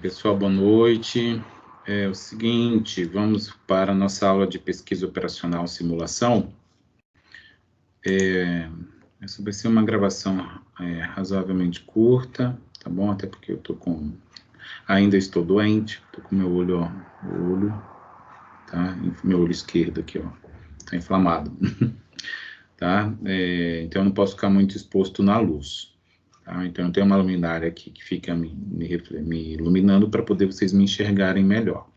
pessoal, boa noite. É o seguinte, vamos para a nossa aula de pesquisa operacional simulação. Essa vai ser uma gravação razoavelmente curta, tá bom? Até porque eu ainda estou doente, tô com meu olho, tá? Meu olho esquerdo aqui, ó, tá inflamado, tá? Então eu não posso ficar muito exposto na luz. Tá? Então, eu tenho uma luminária aqui que fica me iluminando para poder vocês me enxergarem melhor.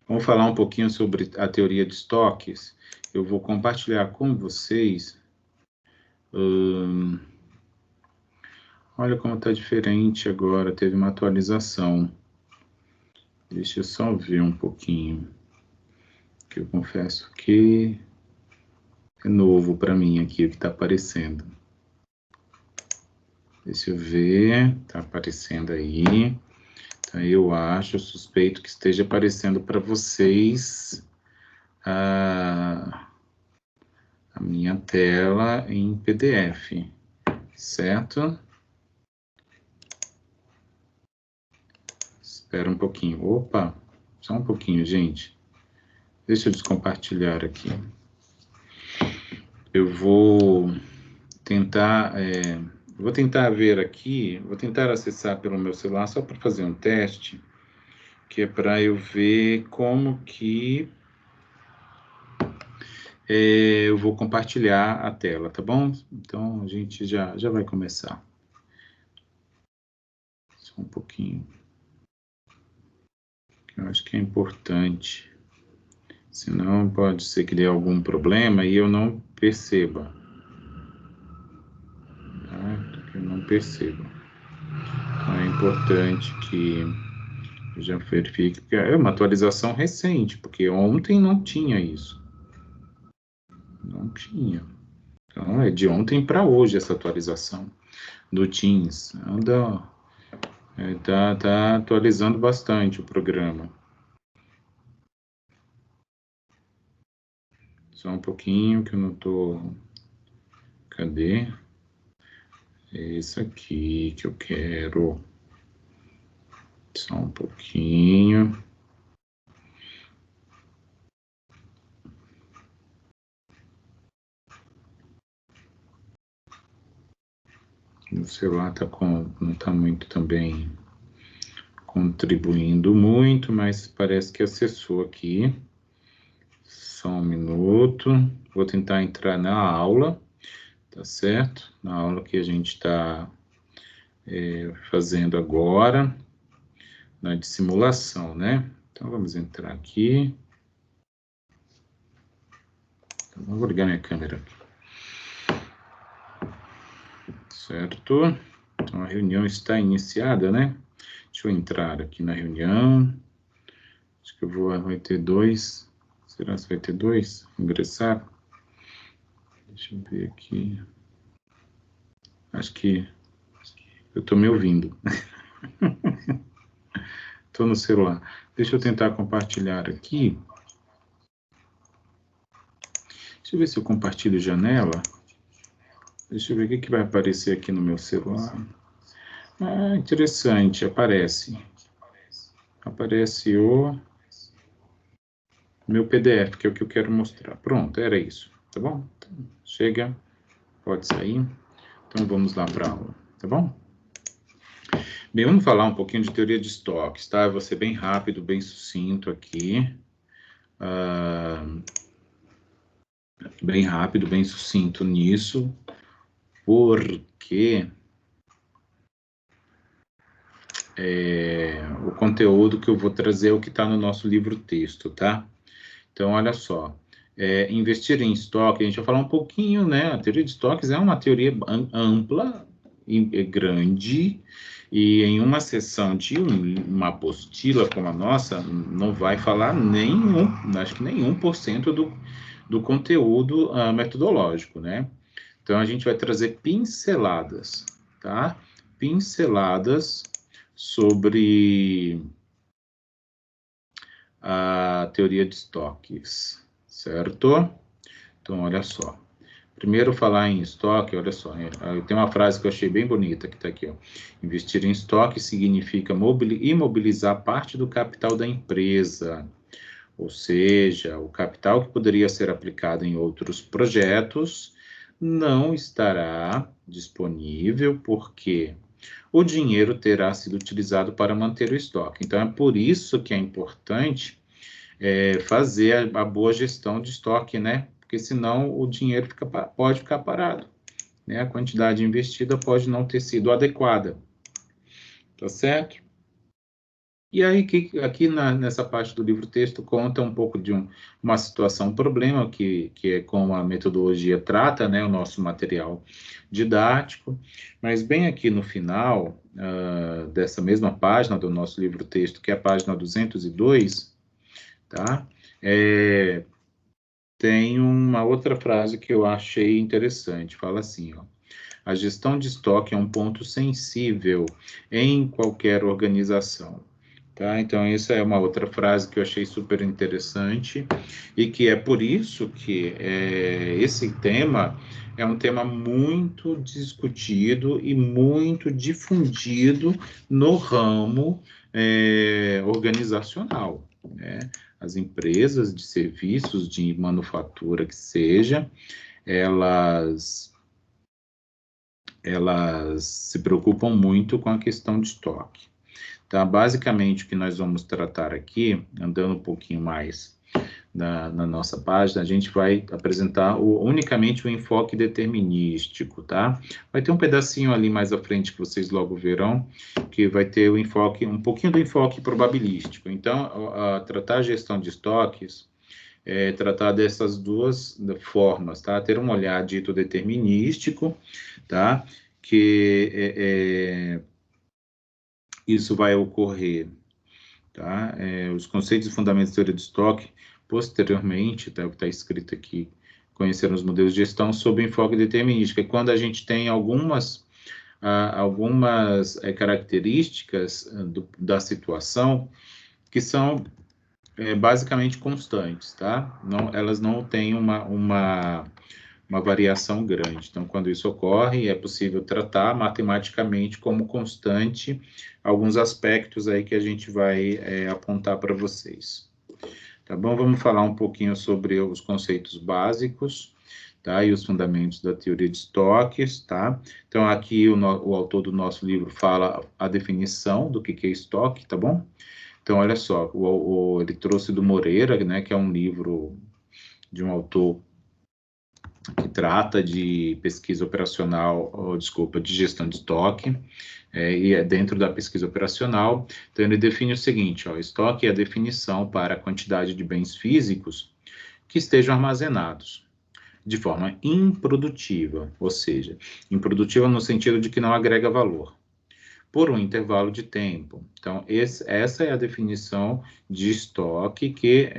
Vamos falar um pouquinho sobre a teoria de estoques. Eu vou compartilhar com vocês. Olha como está diferente agora, teve uma atualização. Deixa eu só ver um pouquinho, que eu confesso que é novo para mim aqui o que está aparecendo. Deixa eu ver, está aparecendo aí. Então, eu suspeito que esteja aparecendo para vocês a minha tela em PDF, certo? Espera um pouquinho. Opa, só um pouquinho, gente. Deixa eu descompartilhar aqui. Eu vou tentar... vou tentar ver aqui, vou tentar acessar pelo meu celular só para fazer um teste, que é para eu ver como que eu vou compartilhar a tela, tá bom? Então, a gente já vai começar. Só um pouquinho. Eu acho que é importante. Senão, pode ser que dê algum problema e eu não perceba. Tá? Eu não percebo. Então, é importante que eu já verifique. É uma atualização recente, porque ontem não tinha isso. Não tinha. Então, é de ontem para hoje essa atualização do Teams. Tá atualizando bastante o programa. Só um pouquinho que eu não tô... Cadê? É isso aqui que eu quero. Só um pouquinho. O celular não está muito também contribuindo muito, mas parece que acessou aqui. Só um minuto. Vou tentar entrar na aula, tá certo? Na aula que a gente está fazendo agora, na de simulação, né? Então, vamos entrar aqui. Então, vou ligar minha câmera aqui. Certo? Então, a reunião está iniciada, né? Deixa eu entrar aqui na reunião. Acho que vai ter dois. Será que vai ter dois? Ingressar? Deixa eu ver aqui. Acho que eu estou me ouvindo. Estou no celular. Deixa eu tentar compartilhar aqui. Deixa eu ver se eu compartilho janela. Deixa eu ver o que vai aparecer aqui no meu celular. Ah, interessante, aparece. Aparece o meu PDF, que é o que eu quero mostrar. Pronto, era isso, tá bom? Então, chega, pode sair. Então, vamos lá para a aula, tá bom? Bem, vamos falar um pouquinho de teoria de estoques, tá? Eu vou ser bem rápido, bem sucinto aqui. Bem rápido, bem sucinto nisso, porque o conteúdo que eu vou trazer é o que está no nosso livro-texto, tá? Então, olha só, investir em estoque, a gente vai falar um pouquinho, né? A teoria de estoques é uma teoria ampla e grande, e em uma sessão de uma apostila como a nossa, não vai falar acho que nem 1% do conteúdo metodológico, né? Então, a gente vai trazer pinceladas, tá? Pinceladas sobre a teoria de estoques, certo? Então, olha só. Primeiro, falar em estoque, olha só, tem uma frase que eu achei bem bonita, que está aqui, ó. Investir em estoque significa imobilizar parte do capital da empresa, ou seja, o capital que poderia ser aplicado em outros projetos não estará disponível porque o dinheiro terá sido utilizado para manter o estoque. Então, é por isso que é importante fazer a boa gestão de estoque, né? Porque senão o dinheiro pode ficar parado, né? A quantidade investida pode não ter sido adequada, tá certo? E aí, aqui nessa parte do livro-texto, conta um pouco de uma situação, um problema, que é como a metodologia trata, né, o nosso material didático, mas bem aqui no final dessa mesma página do nosso livro-texto, que é a página 202, tá? Tem uma outra frase que eu achei interessante, fala assim, ó. A gestão de estoque é um ponto sensível em qualquer organização. Tá? Então, essa é uma outra frase que eu achei super interessante e que é por isso que esse tema é um tema muito discutido e muito difundido no ramo organizacional, né? As empresas de serviços, de manufatura que seja, elas se preocupam muito com a questão de estoque. Tá? Basicamente, o que nós vamos tratar aqui, andando um pouquinho mais na nossa página, a gente vai apresentar unicamente o enfoque determinístico, tá? Vai ter um pedacinho ali mais à frente que vocês logo verão, que vai ter o enfoque, um pouquinho do enfoque probabilístico. Então, tratar a gestão de estoques tratar dessas duas formas, tá? Ter um olhar dito determinístico, tá? Que isso vai ocorrer, tá? Os conceitos e fundamentos da teoria do estoque, posteriormente, tá? O que está escrito aqui, conhecer os modelos de gestão sob enfoque determinístico, é quando a gente tem algumas características da situação que são basicamente constantes, tá? Não, elas não têm uma variação grande. Então, quando isso ocorre, é possível tratar matematicamente como constante alguns aspectos aí que a gente vai apontar para vocês. Tá bom? Vamos falar um pouquinho sobre os conceitos básicos, tá? E os fundamentos da teoria de estoques, tá? Então, aqui o autor do nosso livro fala a definição do que é estoque, tá bom? Então, olha só, ele trouxe do Moreira, né, que é um livro de um autor que trata de pesquisa operacional, de gestão de estoque, e é dentro da pesquisa operacional. Então, ele define o seguinte, ó, estoque é a definição para a quantidade de bens físicos que estejam armazenados de forma improdutiva, ou seja, improdutiva no sentido de que não agrega valor, por um intervalo de tempo. Então, essa é a definição de estoque que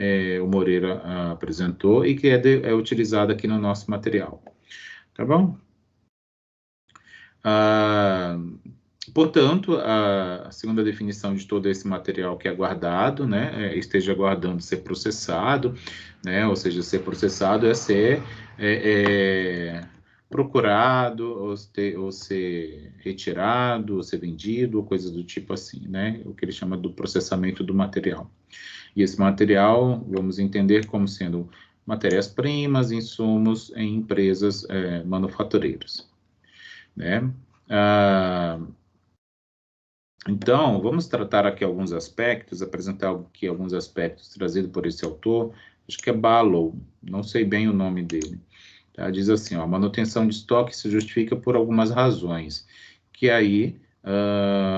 o Moreira apresentou e que é utilizada aqui no nosso material. Tá bom? Portanto, a segunda definição de todo esse material que é guardado, né, esteja aguardando ser processado, né, ou seja, ser processado é ser procurado, ou ser retirado, ou ser vendido, ou coisa do tipo assim, né, o que ele chama do processamento do material. E esse material, vamos entender como sendo matérias-primas, insumos em empresas manufatureiras, né. Então, vamos tratar aqui alguns aspectos, apresentar aqui alguns aspectos trazidos por esse autor, acho que é Barlow, não sei bem o nome dele. Tá? Diz assim, ó, a manutenção de estoque se justifica por algumas razões, que aí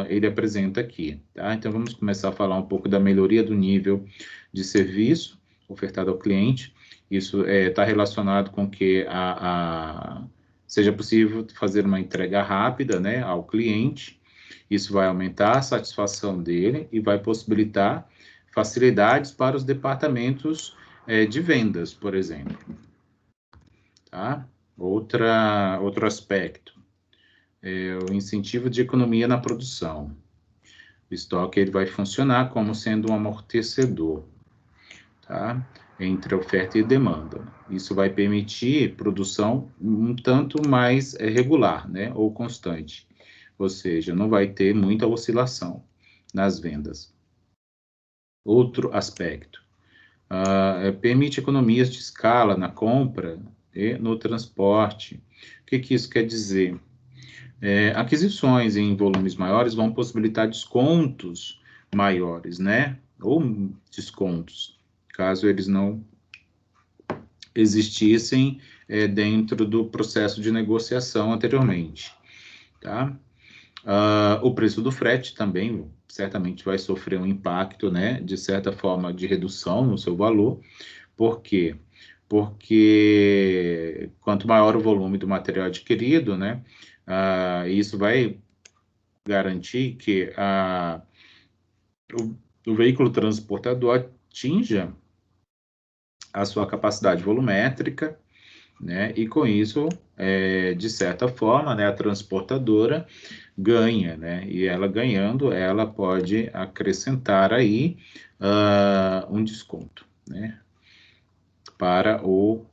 ele apresenta aqui. Tá? Então, vamos começar a falar um pouco da melhoria do nível de serviço ofertado ao cliente. Isso está relacionado com que seja possível fazer uma entrega rápida, né, ao cliente. Isso vai aumentar a satisfação dele e vai possibilitar facilidades para os departamentos de vendas, por exemplo. Tá? Outro aspecto é o incentivo de economia na produção. O estoque ele vai funcionar como sendo um amortecedor. Tá? entre oferta e demanda. Isso vai permitir produção um tanto mais regular, né, ou constante. Ou seja, não vai ter muita oscilação nas vendas. Outro aspecto, permite economias de escala na compra e no transporte. O que isso quer dizer? Aquisições em volumes maiores vão possibilitar descontos maiores, né? Ou descontos, caso eles não existissem dentro do processo de negociação anteriormente, tá? O preço do frete também certamente vai sofrer um impacto, né, de certa forma, de redução no seu valor. Por quê? Porque quanto maior o volume do material adquirido, né, isso vai garantir que o veículo transportador atinja a sua capacidade volumétrica, né, e com isso, de certa forma, né, a transportadora ganha, né, e ela ganhando, ela pode acrescentar aí um desconto, né, para o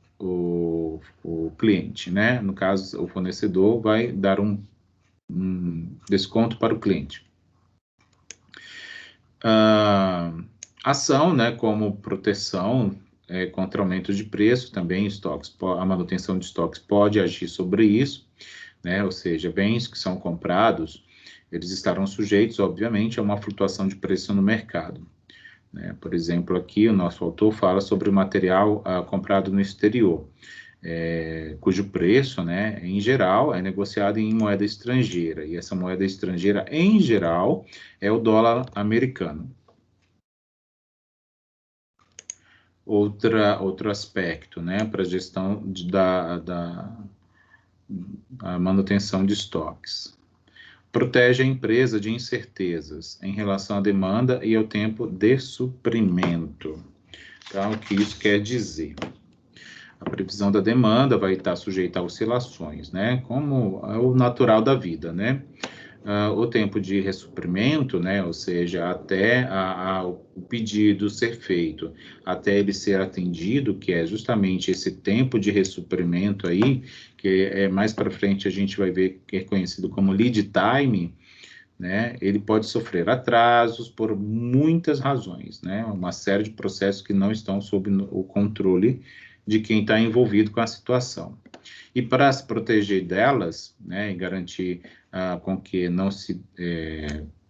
cliente, né, no caso, o fornecedor vai dar um desconto para o cliente. Ação, né, como proteção contra aumento de preço, também estoques, a manutenção de estoques pode agir sobre isso, né, ou seja, bens que são comprados, eles estarão sujeitos, obviamente, a uma flutuação de preço no mercado, né? Por exemplo, aqui o nosso autor fala sobre o material comprado no exterior, cujo preço, né, em geral, é negociado em moeda estrangeira, e essa moeda estrangeira, em geral, é o dólar americano. Outro aspecto, né, para a gestão da manutenção de estoques. Protege a empresa de incertezas em relação à demanda e ao tempo de suprimento. Então, o que isso quer dizer? A previsão da demanda vai estar sujeita a oscilações, né, como é o natural da vida, né? O tempo de ressuprimento, né, ou seja, até o pedido ser feito, até ele ser atendido, que é justamente esse tempo de ressuprimento aí, que mais para frente a gente vai ver que é conhecido como lead time, né, ele pode sofrer atrasos por muitas razões, né, uma série de processos que não estão sob o controle de quem está envolvido com a situação. E para se proteger delas, né, e garantir com que não se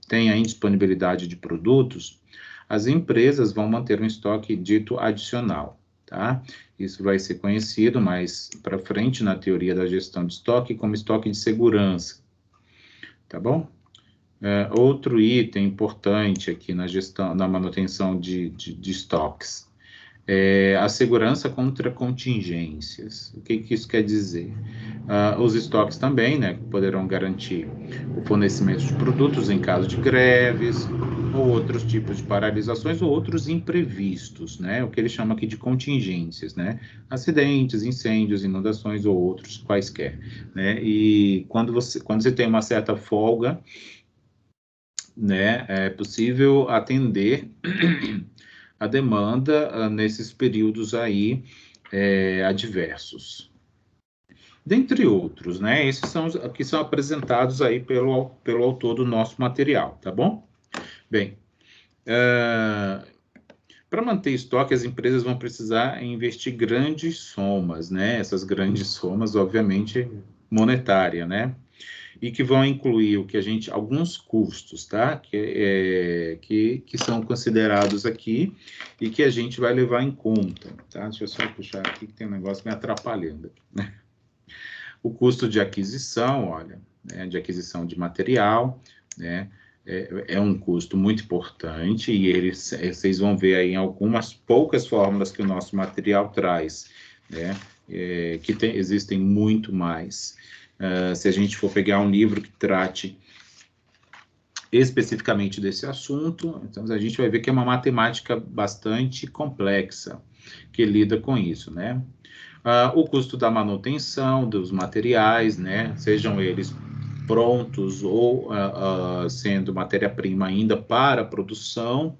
tenha indisponibilidade de produtos, as empresas vão manter um estoque dito adicional, tá? Isso vai ser conhecido mais para frente na teoria da gestão de estoque como estoque de segurança, tá bom? Outro item importante aqui na gestão, na manutenção de estoques, a segurança contra contingências. O que isso quer dizer? Os estoques também, né, poderão garantir o fornecimento de produtos em caso de greves, ou outros tipos de paralisações, ou outros imprevistos, né, o que ele chama aqui de contingências, né, acidentes, incêndios, inundações, ou outros quaisquer, né, e quando você tem uma certa folga, né, é possível atender a demanda nesses períodos aí adversos. Dentre outros, né? Esses são os que são apresentados aí pelo autor do nosso material, tá bom? Bem, para manter estoque, as empresas vão precisar investir grandes somas, né? Essas grandes somas, obviamente, monetária, né? E que vão incluir alguns custos, tá? Que são considerados aqui e que a gente vai levar em conta, tá? Deixa eu só puxar aqui que tem um negócio me atrapalhando, né? O custo de aquisição, olha, né, de aquisição de material, né? É um custo muito importante e vocês vão ver aí em algumas poucas fórmulas que o nosso material traz, né? Existem muito mais. Se a gente for pegar um livro que trate especificamente desse assunto, então a gente vai ver que é uma matemática bastante complexa que lida com isso, né? O custo da manutenção dos materiais, né? Sejam eles prontos ou sendo matéria-prima ainda para a produção,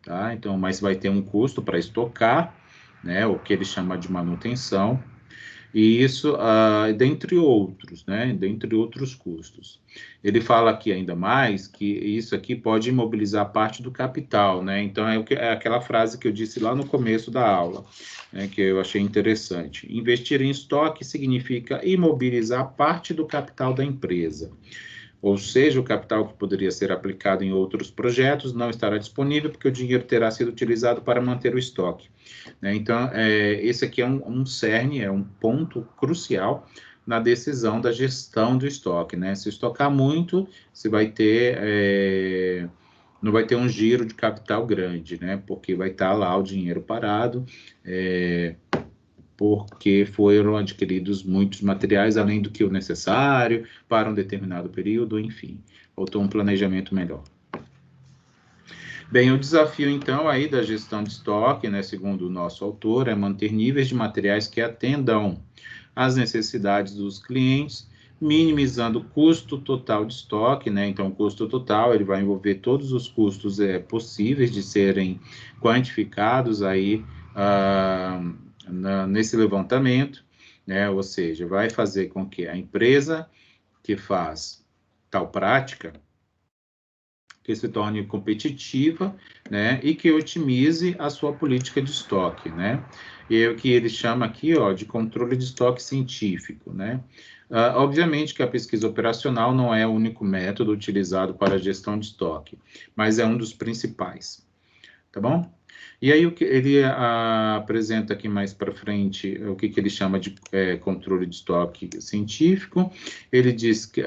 tá? Então, mas vai ter um custo para estocar, né, o que ele chama de manutenção, e isso, dentre outros, né, dentre outros custos. Ele fala aqui ainda mais que isso aqui pode imobilizar parte do capital, né, então é aquela frase que eu disse lá no começo da aula, né, que eu achei interessante. Investir em estoque significa imobilizar parte do capital da empresa. Ou seja, o capital que poderia ser aplicado em outros projetos não estará disponível porque o dinheiro terá sido utilizado para manter o estoque, né? Então, esse aqui é um cerne, é um ponto crucial na decisão da gestão do estoque, né? Se estocar muito, você vai ter, não vai ter um giro de capital grande, né? Porque vai estar lá o dinheiro parado, porque foram adquiridos muitos materiais além do que o necessário para um determinado período, enfim, faltou um planejamento melhor. Bem, o desafio, então, aí da gestão de estoque, né, segundo o nosso autor, é manter níveis de materiais que atendam às necessidades dos clientes, minimizando o custo total de estoque, né, então o custo total, ele vai envolver todos os custos possíveis de serem quantificados aí nesse levantamento, né, ou seja, vai fazer com que a empresa que faz tal prática que se torne competitiva, né, e que otimize a sua política de estoque, né, e é o que ele chama aqui, ó, de controle de estoque científico, né. Obviamente que a pesquisa operacional não é o único método utilizado para a gestão de estoque, mas é um dos principais, tá bom? E aí o que ele apresenta aqui mais para frente o que ele chama de controle de estoque científico. Ele diz que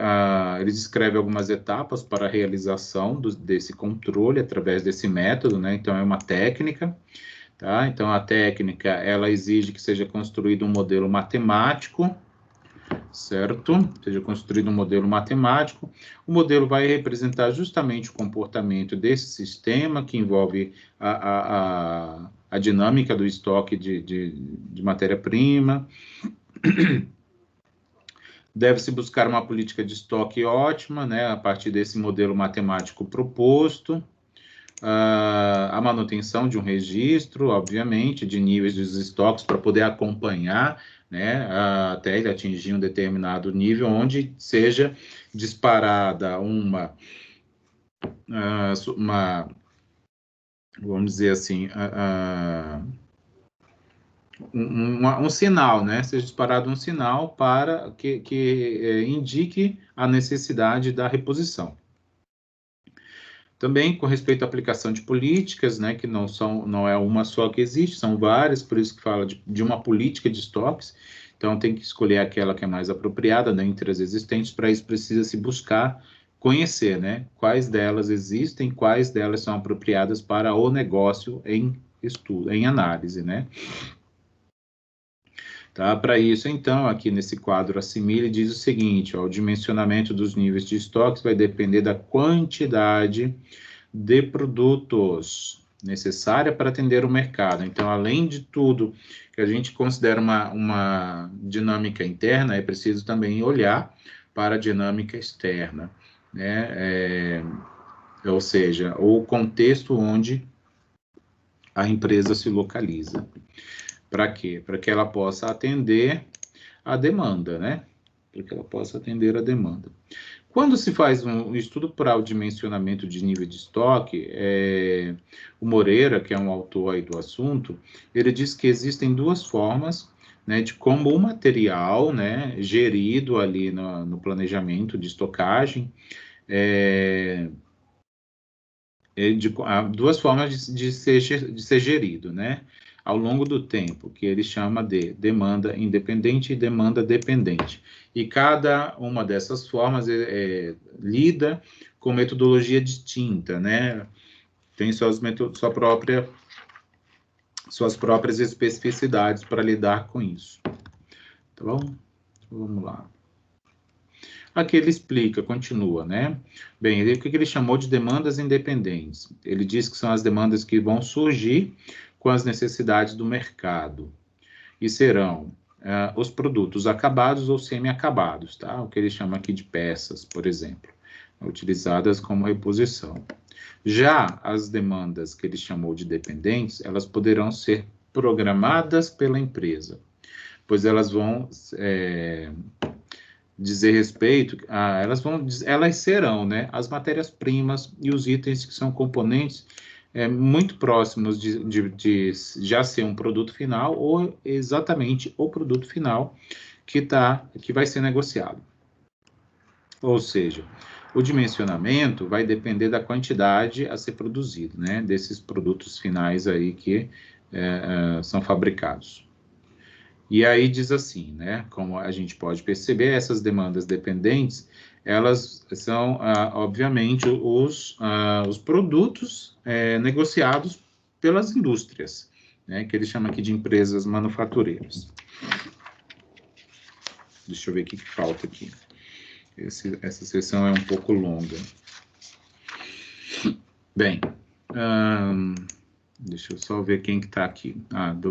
ele descreve algumas etapas para a realização desse controle através desse método, né? Então é uma técnica, tá? Então a técnica ela exige que seja construído um modelo matemático, certo? Seja construído um modelo matemático. O modelo vai representar justamente o comportamento desse sistema, que envolve a dinâmica do estoque de matéria-prima. Deve-se buscar uma política de estoque ótima, né, a partir desse modelo matemático proposto. A manutenção de um registro, obviamente, de níveis dos estoques para poder acompanhar, né, até ele atingir um determinado nível, onde seja disparada vamos dizer assim, um sinal, né, seja disparado um sinal para que indique a necessidade da reposição. Também com respeito à aplicação de políticas, né, que não é uma só que existe, são várias, por isso que fala de uma política de estoques, então tem que escolher aquela que é mais apropriada, né, entre as existentes, para isso precisa se buscar conhecer, né, quais delas existem, quais delas são apropriadas para o negócio em estudo, em análise, né. Tá? Para isso, então, aqui nesse quadro assimile, diz o seguinte, ó, o dimensionamento dos níveis de estoques vai depender da quantidade de produtos necessária para atender o mercado. Então, além de tudo que a gente considera uma dinâmica interna, é preciso também olhar para a dinâmica externa, né? Ou seja, o contexto onde a empresa se localiza. Para quê? Para que ela possa atender a demanda, né? Para que ela possa atender a demanda. Quando se faz um estudo para o dimensionamento de nível de estoque, o Moreira, que é um autor aí do assunto, ele diz que existem duas formas, né, de como o material, né, gerido ali no planejamento de estocagem, duas formas de ser gerido, né, ao longo do tempo, que ele chama de demanda independente e demanda dependente. E cada uma dessas formas lida com metodologia distinta, né? Tem suas próprias especificidades para lidar com isso. Tá bom? Vamos lá. Aqui ele explica, continua, né? Bem, o que ele chamou de demandas independentes? Ele diz que são as demandas que vão surgir com as necessidades do mercado e serão os produtos acabados ou semi-acabados, tá? O que ele chama aqui de peças, por exemplo, utilizadas como reposição. Já as demandas que ele chamou de dependentes, elas poderão ser programadas pela empresa, pois elas vão dizer respeito elas serão, né, as matérias-primas e os itens que são componentes muito próximos de já ser um produto final ou exatamente o produto final que vai ser negociado. Ou seja, o dimensionamento vai depender da quantidade a ser produzida, né, desses produtos finais aí que são fabricados. E aí diz assim, né, como a gente pode perceber, essas demandas dependentes, elas são, obviamente, os produtos negociados pelas indústrias, né, que ele chama aqui de empresas manufatureiras. Deixa eu ver o que falta aqui. Essa sessão é um pouco longa. Bem, deixa eu só ver quem que está aqui.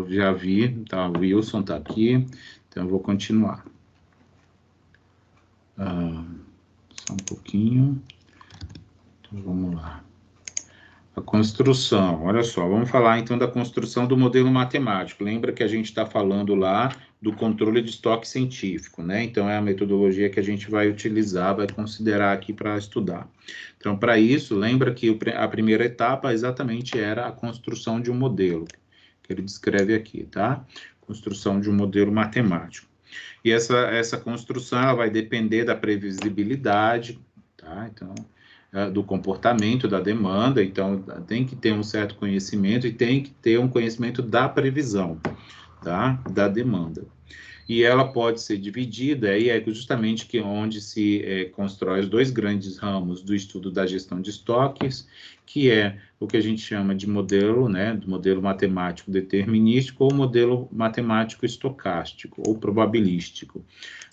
Já vi, tá, o Wilson está aqui, então eu vou continuar. Só um pouquinho. Então, vamos lá. A construção, olha só, vamos falar então da construção do modelo matemático. Lembra que a gente está falando lá do controle de estoque científico, né? Então, é a metodologia que a gente vai utilizar, vai considerar aqui para estudar. Então, para isso, lembra que a primeira etapa exatamente era a construção de um modelo, que ele descreve aqui, tá? Construção de um modelo matemático. E essa construção, ela vai depender da previsibilidade, tá? Então, do comportamento da demanda, então tem que ter um certo conhecimento e tem que ter um conhecimento da previsão, tá? Da demanda. E ela pode ser dividida, aí é justamente onde se constrói os dois grandes ramos do estudo da gestão de estoques, que é o que a gente chama de modelo, né, do modelo matemático determinístico ou modelo matemático estocástico ou probabilístico,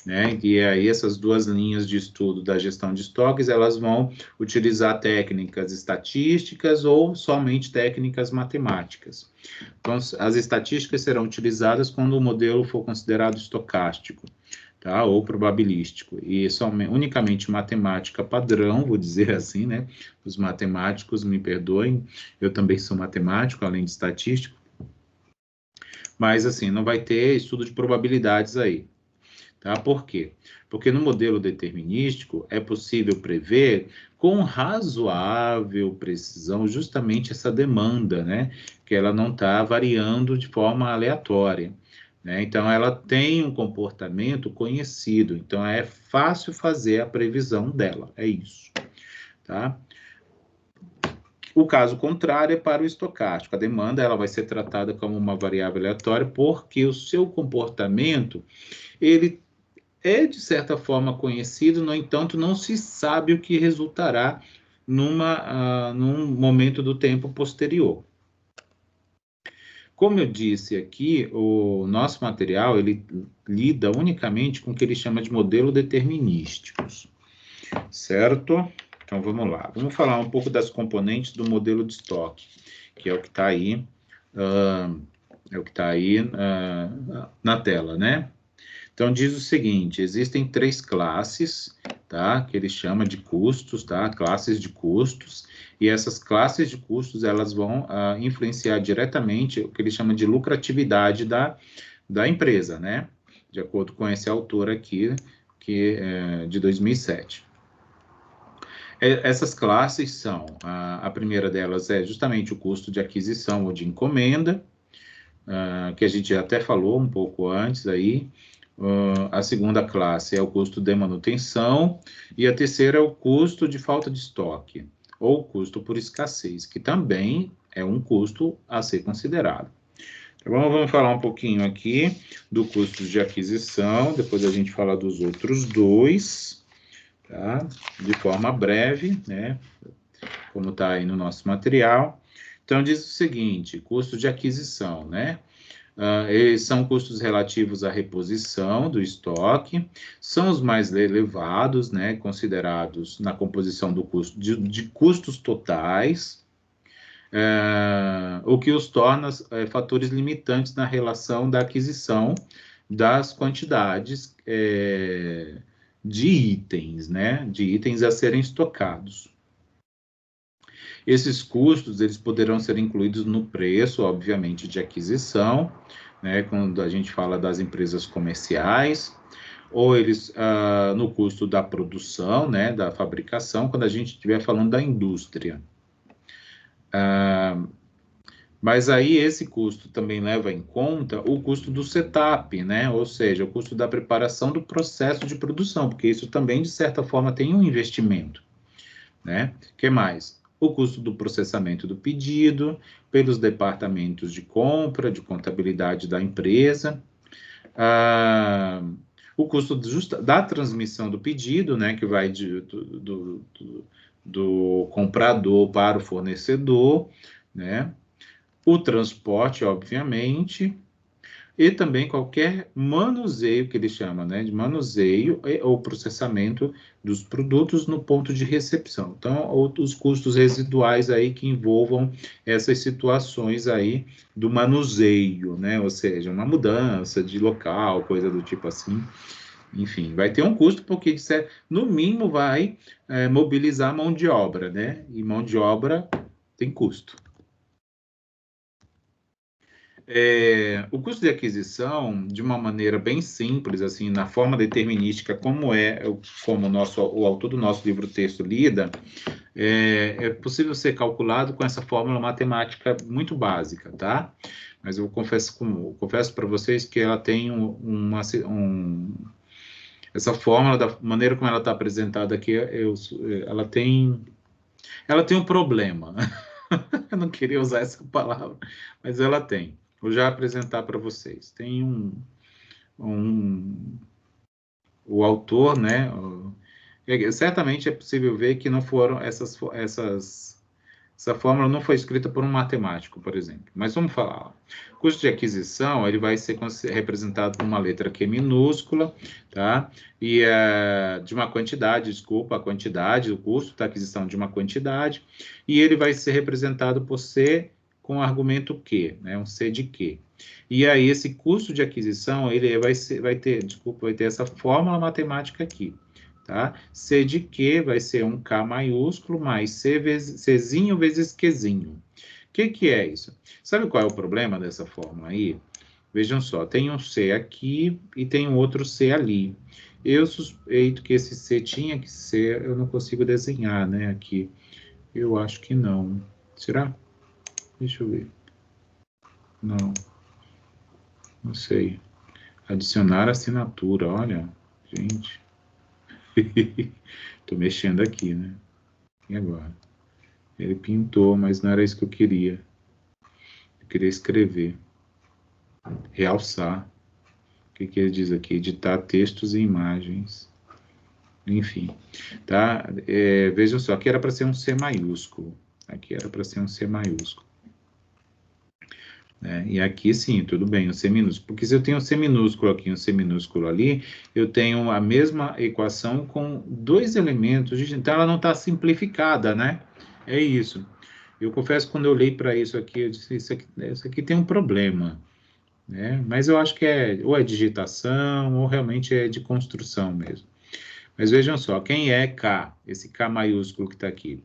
né? E aí essas duas linhas de estudo da gestão de estoques, elas vão utilizar técnicas estatísticas ou somente técnicas matemáticas. Então, as estatísticas serão utilizadas quando o modelo for considerado estocástico, tá? Ou probabilístico, e unicamente matemática padrão, vou dizer assim, né? Os matemáticos, me perdoem, eu também sou matemático, além de estatístico, mas assim, não vai ter estudo de probabilidades aí. Tá? Por quê? Porque no modelo determinístico é possível prever com razoável precisão justamente essa demanda, né? Que ela não está variando de forma aleatória, né? Então, ela tem um comportamento conhecido, então é fácil fazer a previsão dela, é isso, tá? O caso contrário é para o estocástico. A demanda ela vai ser tratada como uma variável aleatória porque o seu comportamento, ele é, de certa forma, conhecido, no entanto, não se sabe o que resultará num momento do tempo posterior. Como eu disse aqui, o nosso material, ele lida unicamente com o que ele chama de modelo determinísticos, certo? Então, vamos lá. Vamos falar um pouco das componentes do modelo de estoque, que é o que está aí, na tela, né? Então, diz o seguinte, existem 3 classes, tá? Que ele chama de custos, tá? Classes de custos, e essas classes de custos, elas vão influenciar diretamente o que ele chama de lucratividade da empresa, né? De acordo com esse autor aqui, que é de 2007. Essas classes são, a primeira delas é justamente o custo de aquisição ou de encomenda, que a gente até falou um pouco antes aí. A segunda classe é o custo de manutenção e a terceira é o custo de falta de estoque ou custo por escassez, que também é um custo a ser considerado. Então, vamos falar um pouquinho aqui do custo de aquisição, depois a gente fala dos outros dois, tá? De forma breve, né? Como está aí no nosso material. Então, diz o seguinte, custo de aquisição, né? Eles são custos relativos à reposição do estoque, são os mais elevados, né, considerados na composição do custo de custos totais, o que os torna fatores limitantes na relação da aquisição das quantidades de itens, né, de itens a serem estocados. Esses custos, eles poderão ser incluídos no preço, obviamente, de aquisição, né, quando a gente fala das empresas comerciais, ou eles no custo da produção, né, da fabricação, quando a gente estiver falando da indústria. Mas aí esse custo também leva em conta o custo do setup, né? Ou seja, o custo da preparação do processo de produção, porque isso também, de certa forma, tem um investimento, né? O que mais? O custo do processamento do pedido, pelos departamentos de compra, de contabilidade da empresa, o custo da transmissão do pedido, né? Que vai do comprador para o fornecedor, né? O transporte, obviamente, e também qualquer manuseio, que ele chama, né, de manuseio ou processamento dos produtos no ponto de recepção. Então, os custos residuais aí que envolvam essas situações aí do manuseio, né, ou seja, uma mudança de local, coisa do tipo assim. Enfim, vai ter um custo, porque no mínimo vai mobilizar mão de obra, né, e mão de obra tem custo. O custo de aquisição, de uma maneira bem simples, assim, na forma determinística, como o autor do nosso livro-texto lida, é possível ser calculado com essa fórmula matemática muito básica, tá? Mas eu confesso para vocês que ela tem essa fórmula, da maneira como ela está apresentada aqui, ela tem um problema. Eu não queria usar essa palavra, mas ela tem. Vou já apresentar para vocês. Tem o autor, né? Certamente é possível ver que não foram essa fórmula não foi escrita por um matemático, por exemplo. Mas vamos falar. O custo de aquisição, ele vai ser representado por uma letra Q minúscula, tá? E de uma quantidade, desculpa, a quantidade, o custo da aquisição de uma quantidade, e ele vai ser representado por C com o argumento Q, né? Um C de Q. E aí, esse custo de aquisição, ele vai ter essa fórmula matemática aqui. Tá? C de Q vai ser um K maiúsculo mais Czinho vezes Qzinho. O que é isso? Sabe qual é o problema dessa fórmula aí? Vejam só, tem um C aqui e tem um outro C ali. Eu suspeito que esse C tinha que ser, eu não consigo desenhar, né, aqui. Eu acho que não. Será? Deixa eu ver. Não sei. Adicionar assinatura, olha, gente. Tô mexendo aqui, né? E agora? Ele pintou, mas não era isso que eu queria. Eu queria escrever. Realçar. O que ele diz aqui? Editar textos e imagens. Enfim. Tá? Vejam só, aqui era para ser um C maiúsculo. Aqui era para ser um C maiúsculo. E aqui sim, tudo bem, um C minúsculo. Porque se eu tenho um C minúsculo aqui e um C minúsculo ali, eu tenho a mesma equação com dois elementos. Então, ela não está simplificada, né? É isso. Eu confesso que quando eu olhei para isso aqui, eu disse, isso aqui tem um problema, né? Mas eu acho que ou é digitação, ou realmente é de construção mesmo. Mas vejam só, quem é K? Esse K maiúsculo que está aqui.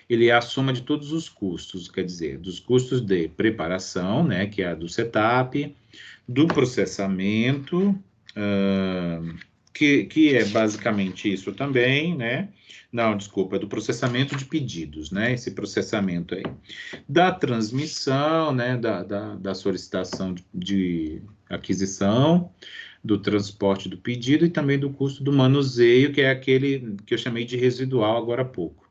Ele é a soma de todos os custos, quer dizer, dos custos de preparação, né, que é a do setup, do processamento, que é basicamente isso também, né? Não, desculpa, é do processamento de pedidos, né? Esse processamento aí. Da transmissão, né? Da solicitação de aquisição, do transporte do pedido e também do custo do manuseio, que é aquele que eu chamei de residual agora há pouco.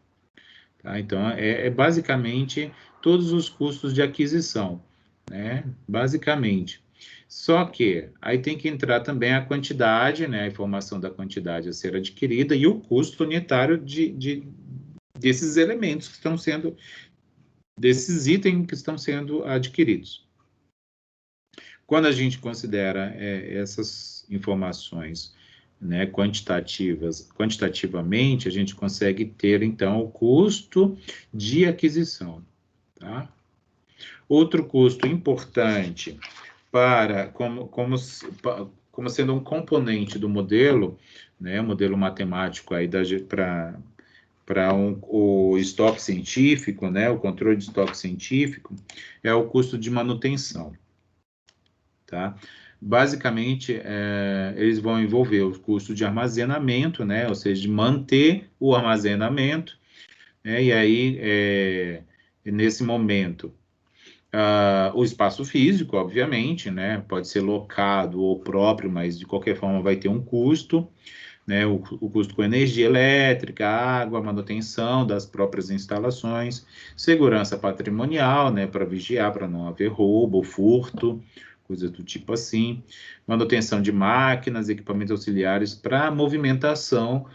Tá? Então, é basicamente todos os custos de aquisição, né? Basicamente. Só que aí tem que entrar também a quantidade, né? A informação da quantidade a ser adquirida e o custo unitário desses elementos que estão sendo, desses itens que estão sendo adquiridos. Quando a gente considera essas informações, né, quantitativamente, a gente consegue ter, então, o custo de aquisição, tá? Outro custo importante como sendo um componente do modelo, né, modelo matemático aí para o estoque científico, né, o controle de estoque científico, é o custo de manutenção, tá? Basicamente, eles vão envolver o custo de armazenamento, né, ou seja, de manter o armazenamento, né, e aí, nesse momento, o espaço físico, obviamente, né, pode ser locado ou próprio, mas de qualquer forma vai ter um custo, né, o custo com energia elétrica, água, manutenção das próprias instalações, segurança patrimonial, né, para vigiar, para não haver roubo, furto, coisas do tipo assim, manutenção de máquinas, equipamentos auxiliares para movimentação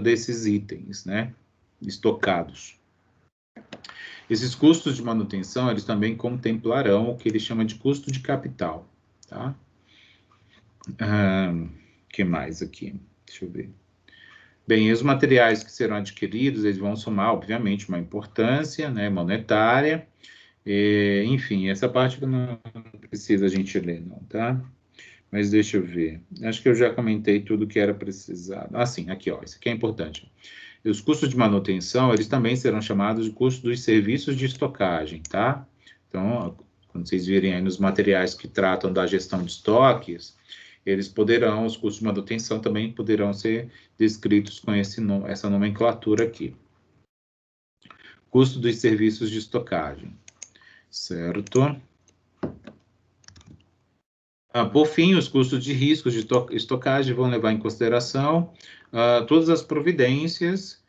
desses itens, né, estocados. Esses custos de manutenção, eles também contemplarão o que ele chama de custo de capital, tá? Que mais aqui? Deixa eu ver. Bem, os materiais que serão adquiridos, eles vão somar, obviamente, uma importância, né, monetária, enfim, essa parte não precisa a gente ler, não, tá? Mas deixa eu ver. Acho que eu já comentei tudo que era precisado. Ah, sim, aqui, ó, isso aqui é importante. E os custos de manutenção, eles também serão chamados de custos dos serviços de estocagem, tá? Então, quando vocês virem aí nos materiais que tratam da gestão de estoques, os custos de manutenção também poderão ser descritos com essa nomenclatura aqui. Custo dos serviços de estocagem, certo? Por fim, os custos de riscos de estocagem vão levar em consideração todas as providências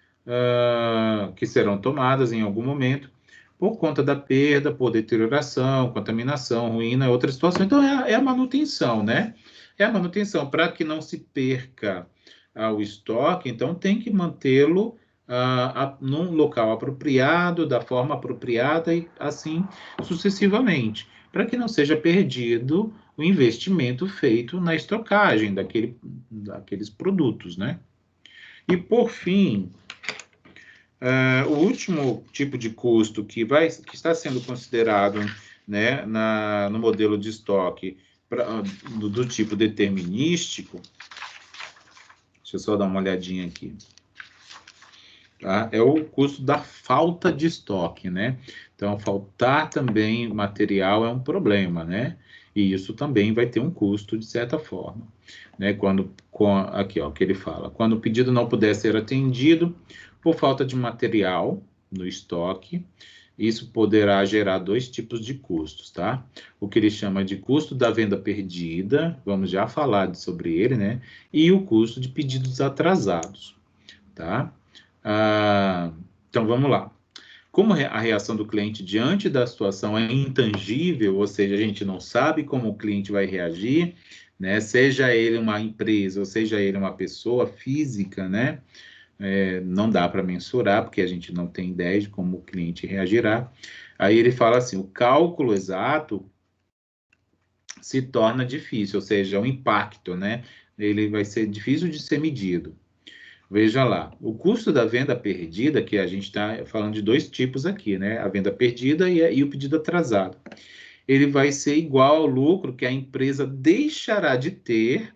que serão tomadas em algum momento por conta da perda, por deterioração, contaminação, ruína, outra situação. Então, é a manutenção, né? É a manutenção. Para que não se perca o estoque, então tem que mantê-lo num local apropriado, da forma apropriada e assim sucessivamente, para que não seja perdido o investimento feito na estocagem daqueles produtos, né? E, por fim, o último tipo de custo que está sendo considerado, né, no modelo de estoque do tipo determinístico, deixa eu só dar uma olhadinha aqui, tá? É o custo da falta de estoque, né? Então, faltar também material é um problema, né? E isso também vai ter um custo, de certa forma, né? Aqui, ó, o que ele fala. Quando o pedido não puder ser atendido por falta de material no estoque, isso poderá gerar dois tipos de custos, tá? O que ele chama de custo da venda perdida, vamos já falar sobre ele, né? E o custo de pedidos atrasados, tá? Então, vamos lá. Como a reação do cliente diante da situação é intangível, ou seja, a gente não sabe como o cliente vai reagir, né? Seja ele uma empresa ou seja ele uma pessoa física, né? Não dá para mensurar, porque a gente não tem ideia de como o cliente reagirá. Aí ele fala assim, o cálculo exato se torna difícil, ou seja, o impacto, né? Ele vai ser difícil de ser medido. Veja lá, o custo da venda perdida, que a gente está falando de dois tipos aqui, né? A venda perdida e o pedido atrasado. Ele vai ser igual ao lucro que a empresa deixará de ter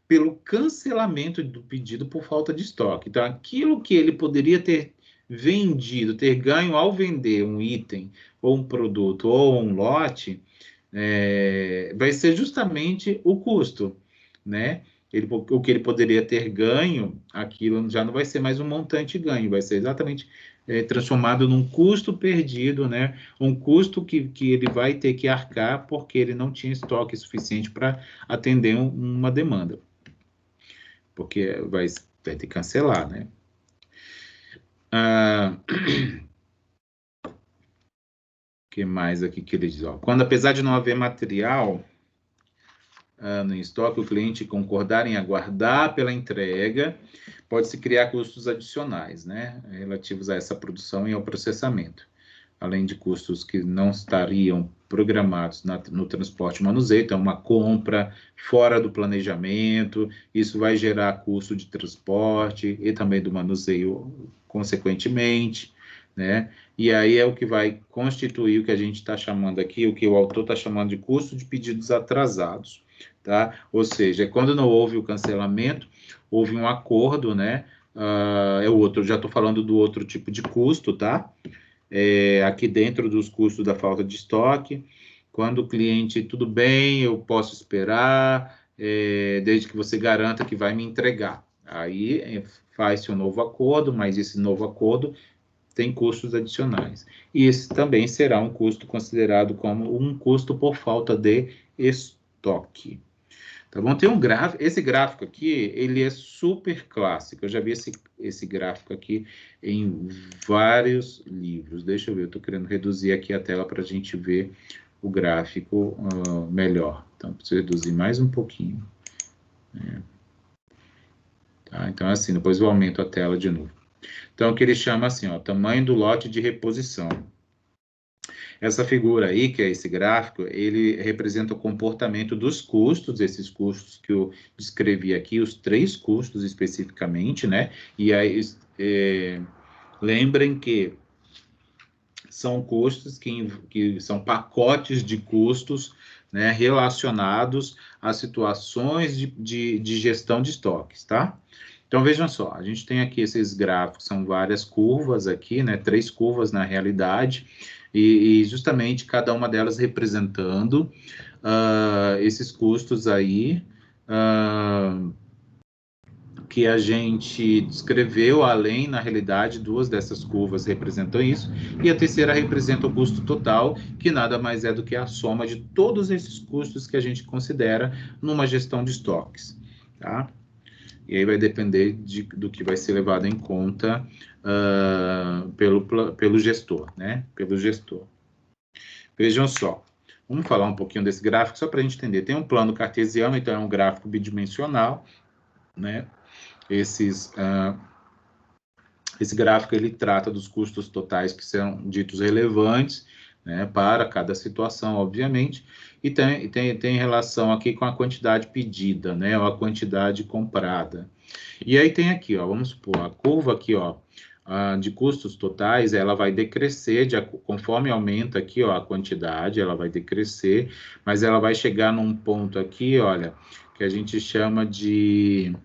pelo cancelamento do pedido por falta de estoque. Então, aquilo que ele poderia ter vendido, ter ganho ao vender um item, ou um produto, ou um lote, vai ser justamente o custo, né? O que ele poderia ter ganho, aquilo já não vai ser mais um montante ganho, vai ser exatamente transformado num custo perdido, né? Um custo que ele vai ter que arcar porque ele não tinha estoque suficiente para atender uma demanda. Porque vai ter que cancelar, né? Que mais aqui que ele diz? Ó, quando, apesar de não haver material no estoque, o cliente concordar em aguardar pela entrega, pode-se criar custos adicionais, né, relativos a essa produção e ao processamento, além de custos que não estariam programados no transporte e manuseio, então uma compra fora do planejamento, isso vai gerar custo de transporte e também do manuseio, consequentemente, né? E aí é o que vai constituir o que a gente está chamando aqui, o que o autor está chamando de custo de pedidos atrasados, tá? Ou seja, quando não houve o cancelamento, houve um acordo, né, é o outro, já estou falando do outro tipo de custo, tá? Aqui dentro dos custos da falta de estoque, quando o cliente, tudo bem, eu posso esperar, desde que você garanta que vai me entregar. Aí faz-se um novo acordo, mas esse novo acordo tem custos adicionais. E esse também será um custo considerado como um custo por falta de estoque. Tá bom? Tem um gráfico, esse gráfico aqui, ele é super clássico. Eu já vi esse gráfico aqui em vários livros. Deixa eu ver, eu estou querendo reduzir aqui a tela para a gente ver o gráfico melhor. Então, preciso reduzir mais um pouquinho. Tá? Então, assim, depois eu aumento a tela de novo. Então, o que ele chama assim, ó, tamanho do lote de reposição. Essa figura aí, que é esse gráfico, ele representa o comportamento dos custos, esses custos que eu descrevi aqui, os 3 custos especificamente, né? E aí, lembrem que são custos que são pacotes de custos, né, relacionados a situações de gestão de estoques, tá? Então, vejam só, a gente tem aqui esses gráficos, são várias curvas aqui, né, 3 curvas na realidade, e justamente cada uma delas representando esses custos aí, que a gente descreveu, além, na realidade, 2 dessas curvas representam isso, e a terceira representa o custo total, que nada mais é do que a soma de todos esses custos que a gente considera numa gestão de estoques, tá? E aí vai depender do que vai ser levado em conta pelo gestor, né? Pelo gestor. Vejam só, vamos falar um pouquinho desse gráfico, só para a gente entender. Tem um plano cartesiano, então é um gráfico bidimensional, né? Esse gráfico ele trata dos custos totais que são ditos relevantes, né, para cada situação, obviamente, e tem relação aqui com a quantidade pedida, né, ou a quantidade comprada. E aí tem aqui, ó, vamos supor, a curva aqui, ó, de custos totais, ela vai decrescer conforme aumenta aqui, ó, a quantidade, ela vai decrescer, mas ela vai chegar num ponto aqui, olha, que a gente chama de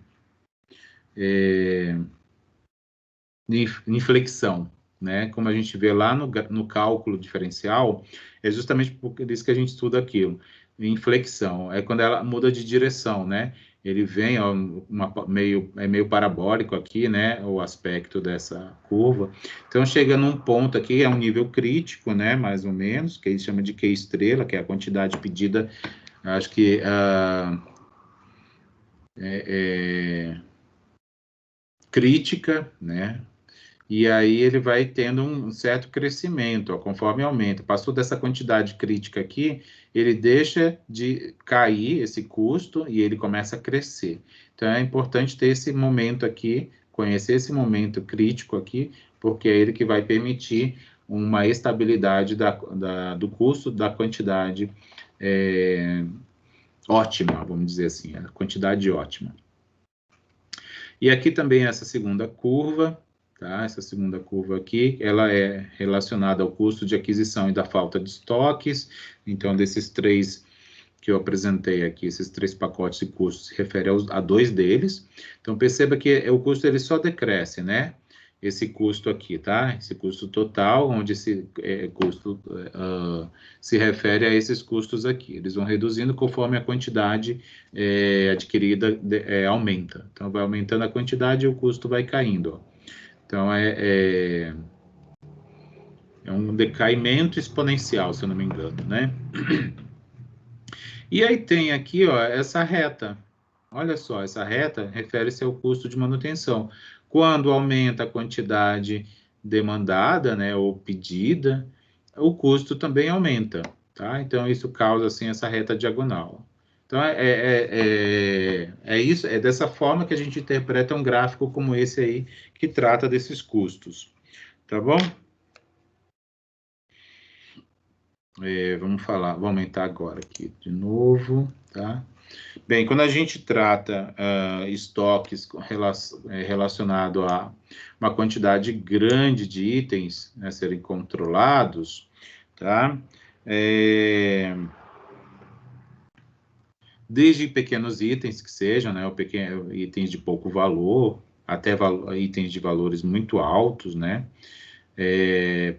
inflexão, né? Como a gente vê lá no cálculo diferencial, é justamente por isso que a gente estuda aquilo. Inflexão é quando ela muda de direção, né? Ele vem, ó, meio parabólico aqui, né? O aspecto dessa curva. Então, chega num ponto aqui, é um nível crítico, né? Mais ou menos, que ele chama de Q estrela, que é a quantidade pedida, acho que crítica, né? E aí ele vai tendo um certo crescimento, ó, conforme aumenta. Passou dessa quantidade crítica aqui, ele deixa de cair esse custo e ele começa a crescer. Então é importante ter esse momento aqui, conhecer esse momento crítico aqui, porque é ele que vai permitir uma estabilidade do custo, da quantidade ótima, vamos dizer assim, a quantidade ótima. E aqui também essa segunda curva, tá? Essa segunda curva aqui, ela é relacionada ao custo de aquisição e da falta de estoques. Então, desses 3 que eu apresentei aqui, esses 3 pacotes de custos, se refere a 2 deles. Então, perceba que o custo ele só decresce, né? Esse custo aqui, tá? Esse custo total, onde esse custo se refere a esses custos aqui. Eles vão reduzindo conforme a quantidade adquirida aumenta. Então, vai aumentando a quantidade e o custo vai caindo. Ó. Então, é um decaimento exponencial, se eu não me engano, né? E aí tem aqui, ó, essa reta. Olha só, essa reta refere-se ao custo de manutenção. Quando aumenta a quantidade demandada, né, ou pedida, o custo também aumenta, tá? Então, isso causa, assim, essa reta diagonal. Então, isso, é dessa forma que a gente interpreta um gráfico como esse aí, que trata desses custos, tá bom? Vamos aumentar agora aqui de novo, tá? Bem, quando a gente trata estoques relacionado a uma quantidade grande de itens a serem controlados, tá? Desde pequenos itens que sejam, né, ou itens de pouco valor, até itens de valores muito altos, né?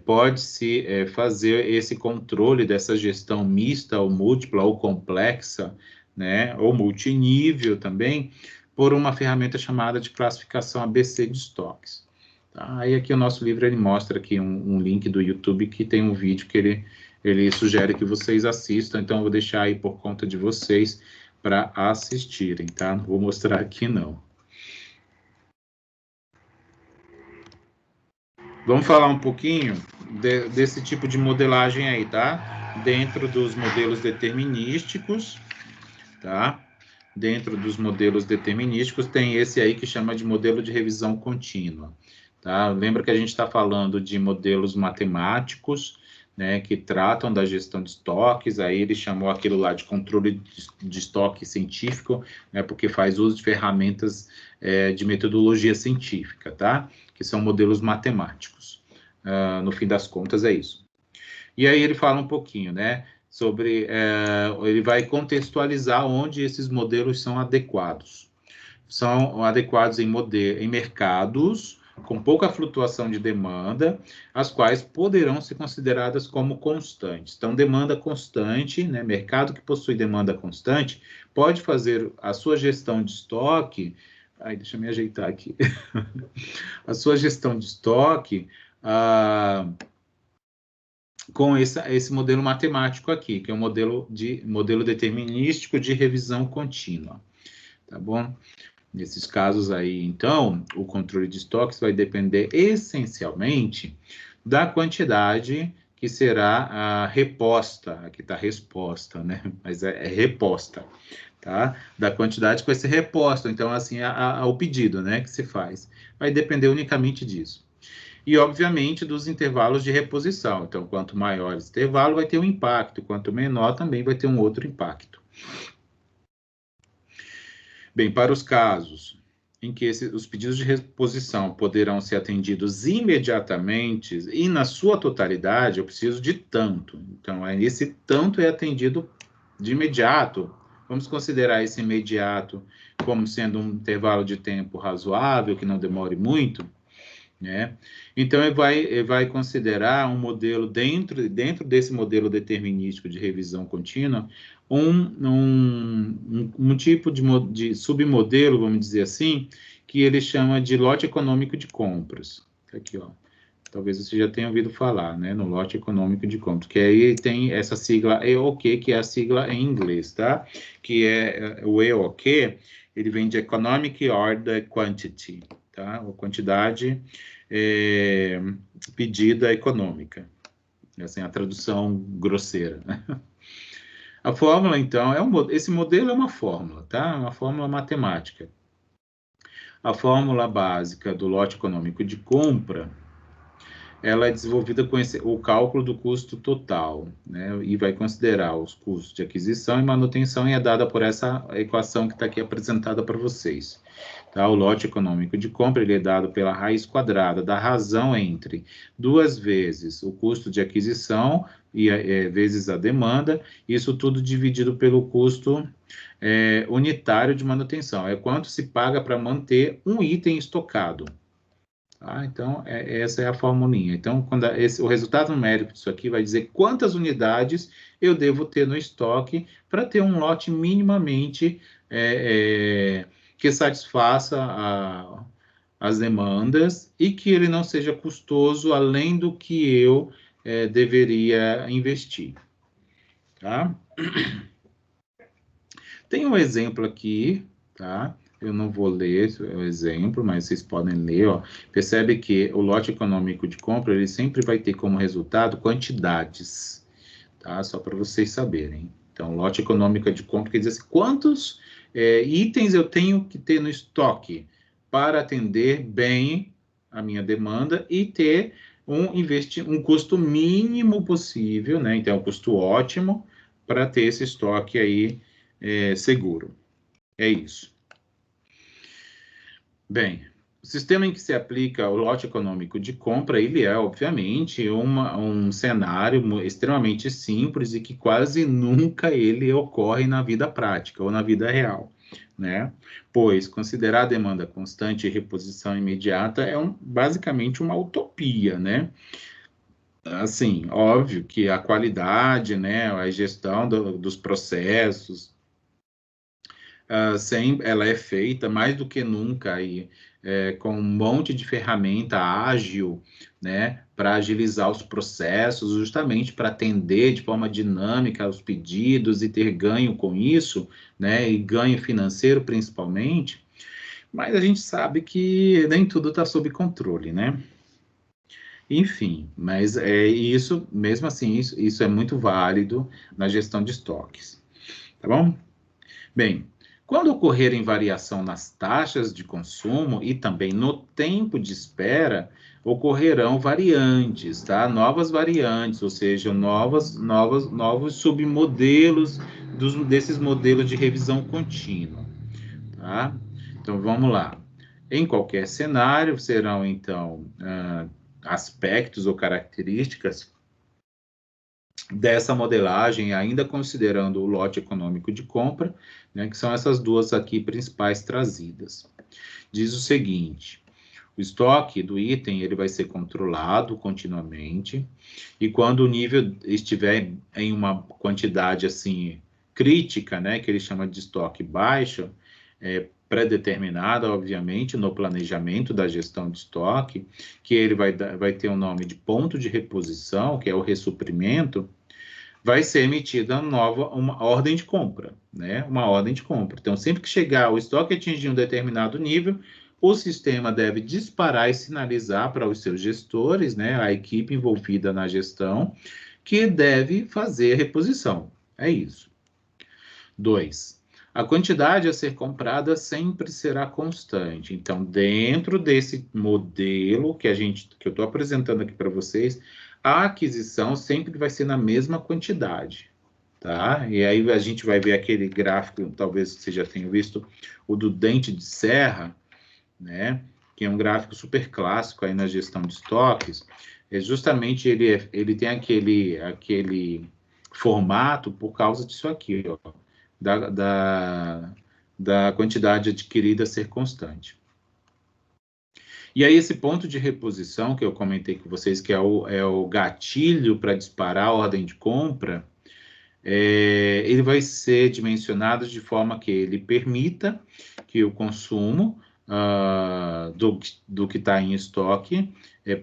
Pode-se fazer esse controle dessa gestão mista ou múltipla ou complexa, né, ou multinível também, por uma ferramenta chamada de classificação ABC de estoques. Tá? Aí aqui o nosso livro ele mostra aqui um link do YouTube que tem um vídeo que ele sugere que vocês assistam, então eu vou deixar aí por conta de vocês para assistirem, tá? Não vou mostrar aqui não. Vamos falar um pouquinho desse tipo de modelagem aí, tá? Dentro dos modelos determinísticos, tá? Dentro dos modelos determinísticos tem esse aí que chama de modelo de revisão contínua, tá? Lembra que a gente está falando de modelos matemáticos, né, que tratam da gestão de estoques, aí ele chamou aquilo lá de controle de estoque científico, né, porque faz uso de ferramentas de metodologia científica, tá? Que são modelos matemáticos. No fim das contas, é isso. E aí ele fala um pouquinho, né, sobre, ele vai contextualizar onde esses modelos são adequados. São adequados em mercados com pouca flutuação de demanda, as quais poderão ser consideradas como constantes. Então, demanda constante, né, mercado que possui demanda constante, pode fazer a sua gestão de estoque. Deixa eu me ajeitar aqui. A sua gestão de estoque com esse modelo matemático aqui, que é um modelo determinístico de revisão contínua, tá bom? Nesses casos aí, então, o controle de estoques vai depender essencialmente da quantidade que será reposta, aqui está resposta, né? Mas é reposta, tá? Da quantidade que vai ser reposta, então, assim, o pedido, né, que se faz. Vai depender unicamente disso. E, obviamente, dos intervalos de reposição. Então, quanto maior esse intervalo, vai ter um impacto. Quanto menor, também vai ter um outro impacto. Bem, para os casos em que os pedidos de reposição poderão ser atendidos imediatamente e na sua totalidade, eu preciso de tanto. Então, esse tanto é atendido de imediato. Vamos considerar esse imediato como sendo um intervalo de tempo razoável, que não demore muito, né? Então, ele vai considerar um modelo, dentro desse modelo determinístico de revisão contínua, um tipo de submodelo, vamos dizer assim, que ele chama de lote econômico de compras. Aqui, ó. Talvez você já tenha ouvido falar, né, no lote econômico de compras, que aí tem essa sigla EOQ, que é a sigla em inglês, tá? Que é o EOQ, ele vem de Economic Order Quantity, tá? A quantidade pedida econômica. Assim, a tradução grosseira, né? A fórmula, então, esse modelo é uma fórmula, tá? É uma fórmula matemática. A fórmula básica do lote econômico de compra, ela é desenvolvida com o cálculo do custo total, né? E vai considerar os custos de aquisição e manutenção, e é dada por essa equação que está aqui apresentada para vocês. Tá? O lote econômico de compra ele é dado pela raiz quadrada da razão entre 2 vezes o custo de aquisição e vezes a demanda, isso tudo dividido pelo custo unitário de manutenção. É quanto se paga para manter um item estocado. Tá? Então, essa é a formulinha. Então, o resultado numérico disso aqui vai dizer quantas unidades eu devo ter no estoque para ter um lote minimamente que satisfaça as demandas e que ele não seja custoso além do que eu deveria investir. Tá? Tem um exemplo aqui, tá? Eu não vou ler o exemplo, mas vocês podem ler, ó. Percebe que o lote econômico de compra, ele sempre vai ter como resultado quantidades, tá? Só para vocês saberem. Então, lote econômico de compra quer dizer assim, quantos itens eu tenho que ter no estoque para atender bem a minha demanda e ter um custo mínimo possível, né? Então, um custo ótimo para ter esse estoque aí seguro. É isso. Bem, o sistema em que se aplica o lote econômico de compra, ele é, obviamente, um cenário extremamente simples e que quase nunca ele ocorre na vida prática ou na vida real. né? Pois considerar a demanda constante e reposição imediata é basicamente uma utopia, né? Assim, óbvio que a qualidade, né, a gestão dos processos, ela é feita mais do que nunca aí, com um monte de ferramenta ágil, né, para agilizar os processos, justamente para atender de forma dinâmica aos pedidos e ter ganho com isso, né, e ganho financeiro principalmente. Mas a gente sabe que nem tudo está sob controle, né? Enfim, mas isso, mesmo assim, isso é muito válido na gestão de estoques, tá bom? Bem, quando ocorrerem variação nas taxas de consumo e também no tempo de espera, ocorrerão variantes, tá? Novas variantes, ou seja, novos submodelos desses modelos de revisão contínua, tá? Então, vamos lá. Em qualquer cenário, serão, então, aspectos ou características dessa modelagem, ainda considerando o lote econômico de compra, né, que são essas duas aqui principais trazidas. Diz o seguinte: o estoque do item ele vai ser controlado continuamente, e quando o nível estiver em uma quantidade assim crítica, né, que ele chama de estoque baixo, pré-determinada, obviamente, no planejamento da gestão de estoque, que ele vai ter um nome de ponto de reposição, que é o ressuprimento, vai ser emitida uma ordem de compra, né? Uma ordem de compra. Então, sempre que chegar o estoque atingir um determinado nível, o sistema deve disparar e sinalizar para os seus gestores, né? A equipe envolvida na gestão, que deve fazer a reposição. É isso. 2. A quantidade a ser comprada sempre será constante. Então, dentro desse modelo que eu estou apresentando aqui para vocês, a aquisição sempre vai ser na mesma quantidade, tá? E aí a gente vai ver aquele gráfico, talvez você já tenha visto, o do dente de serra, né? Que é um gráfico super clássico aí na gestão de estoques. Justamente ele tem aquele formato por causa disso aqui, ó, da quantidade adquirida ser constante. E aí, esse ponto de reposição que eu comentei com vocês, que é o gatilho para disparar a ordem de compra, ele vai ser dimensionado de forma que ele permita que o consumo do que está em estoque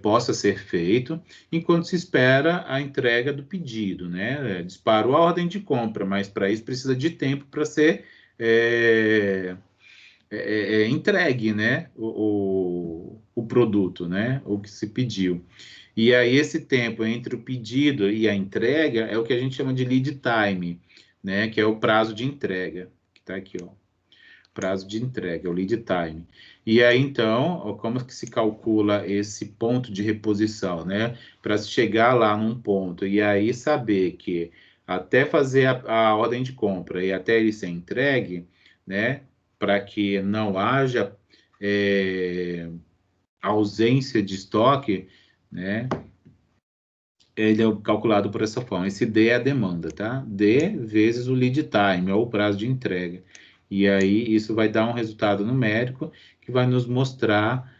possa ser feito, enquanto se espera a entrega do pedido, né? Disparou a ordem de compra, mas para isso precisa de tempo para ser entregue, né? O produto, né? O que se pediu. E aí, esse tempo entre o pedido e a entrega é o que a gente chama de lead time, né? Que é o prazo de entrega, que está aqui, ó. Prazo de entrega, o lead time. E aí, então, como que se calcula esse ponto de reposição, né? Para chegar lá num ponto e aí saber que até fazer a ordem de compra e até ele ser entregue, né? Para que não haja ausência de estoque, né? Ele é calculado por essa forma. Esse D é a demanda, tá? D vezes o lead time, ou o prazo de entrega. E aí isso vai dar um resultado numérico que vai nos mostrar